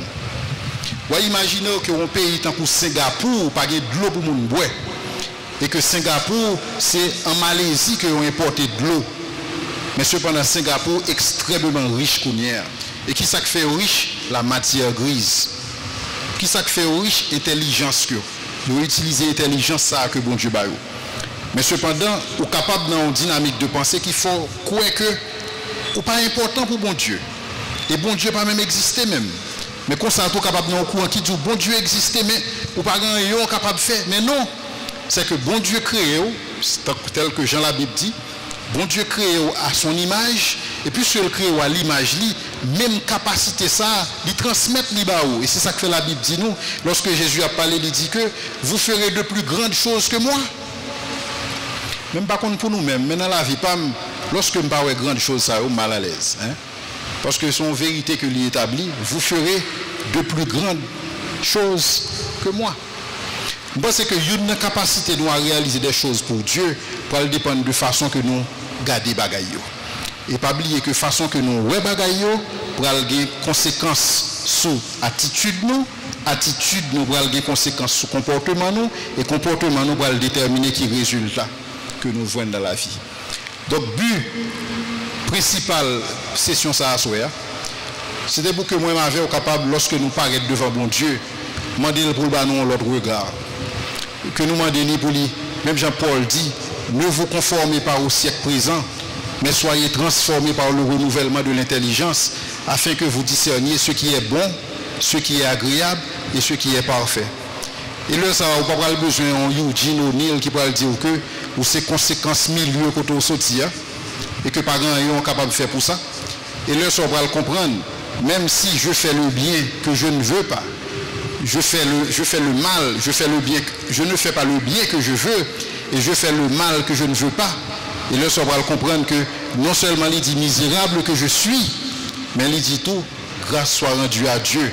Speaker 1: Vous imaginez qu'un pays tant que Singapour, pas de l'eau pour moun boire. Et que Singapour, c'est en Malaisie que ont importé de l'eau. Mais cependant, Singapour est extrêmement riche counière. Et qui ça fait riche? La matière grise. Qui ça fait riche? Intelligence que. Vous utilisez l'intelligence ça que bon Dieu baille. Mais cependant, vous êtes capable dans une dynamique de pensée qu'il faut croire que ou pas important pour bon Dieu. Et bon Dieu pas même exister même. Mais quand ça vous capable dans un courant qui dit bon Dieu existait mais ou pas grand capable de faire. Mais non, c'est que bon Dieu créé tel que Jean la Bible dit. Bon Dieu crée à son image, et puisqu'il crée à l'image, même capacité ça, il transmettre l'Ibaou. Et c'est ça que fait la Bible dit nous, lorsque Jésus a parlé, il dit que vous ferez de plus grandes choses que moi. Même pas contre pour nous-mêmes, mais dans la vie, pas lorsque je parle de grandes choses, ça, mal à l'aise. Hein? Parce que son vérité que lui établit, vous ferez de plus grandes choses que moi. Je pense que une capacité de réaliser des choses pour Dieu, pour le dépendre de la façon que nous gardons les bagailles. Et pas oublier que la façon que nous regardons les bagailles, pour avoir des conséquences sur l'attitude nous pour avoir des conséquences sur le comportement nous, et le comportement nous pour déterminer qui résultat que nous voyons dans la vie. Donc, but principal session ça à soir, c'était pour que moi m'avais capable lorsque nous paraît devant bon Dieu, demander pour nous l'autre regard, que nous demandons pour lui, même Jean-Paul dit, ne vous conformez pas au siècle présent, mais soyez transformés par le renouvellement de l'intelligence, afin que vous discerniez ce qui est bon, ce qui est agréable et ce qui est parfait. Et là, ça va pas avoir besoin de Eugene O'Neill qui peut dire que ou ces conséquences milieu quand on sortit et que parents sont capables de faire pour ça. Et là, ça va le comprendre. Même si je fais le bien que je ne veux pas, je fais le mal, je fais le bien, je ne fais pas le bien que je veux et je fais le mal que je ne veux pas. Et là, ça va le comprendre que non seulement il dit misérable que je suis, mais il dit tout, grâce soit rendue à Dieu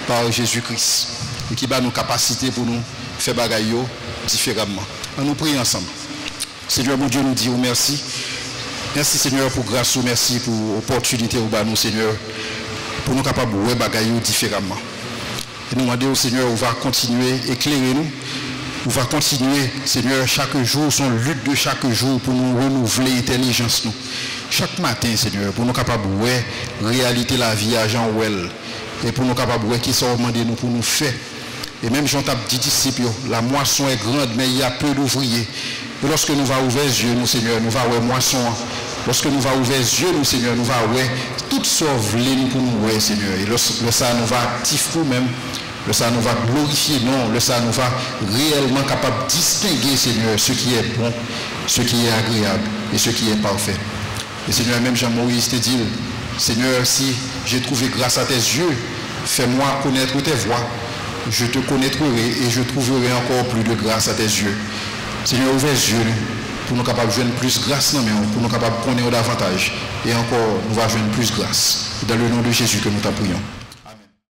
Speaker 1: par Jésus-Christ. Et qui va nous capaciter pour nous faire bagaille différemment. On nous prie ensemble. Seigneur, mon Dieu, nous dit merci. Merci Seigneur pour grâce, merci pour l'opportunité au nous Seigneur, pour nous capables de faire bagaille différemment. Et nous demandons au Seigneur, on va continuer, éclairer nous. On va continuer, Seigneur, chaque jour, son lutte de chaque jour pour nous renouveler l'intelligence nous. Chaque matin, Seigneur, pour nous capables de voir réalité la vie à Jean Well. Et pour nous capables de voir qui sont demandés nous pour nous faire. Et même Jean t'a dit disciples, la moisson est grande, mais il y a peu d'ouvriers. Et lorsque nous va ouvrir les yeux, nous, Seigneur, nous va voir moisson. Lorsque nous va ouvrir les yeux, nous, Seigneur, nous va voir toutes sortes nous pour nous voir, Seigneur. Et le ça nous va actif pour nous-mêmes. Le ça nous va glorifier, non. Le ça nous va réellement capable de distinguer, Seigneur, ce qui est bon, ce qui est agréable et ce qui est parfait. Et Seigneur, même Jean-Maurice te dit, Seigneur, si j'ai trouvé grâce à tes yeux, fais-moi connaître tes voies. Je te connaîtrai et je trouverai encore plus de grâce à tes yeux. Seigneur, ouvre les yeux pour nous capables de joindre plus grâce, non, mais pour nous capables de connaître davantage. Et encore, nous allons joindre plus grâce. Dans le nom de Jésus que nous t'en prions.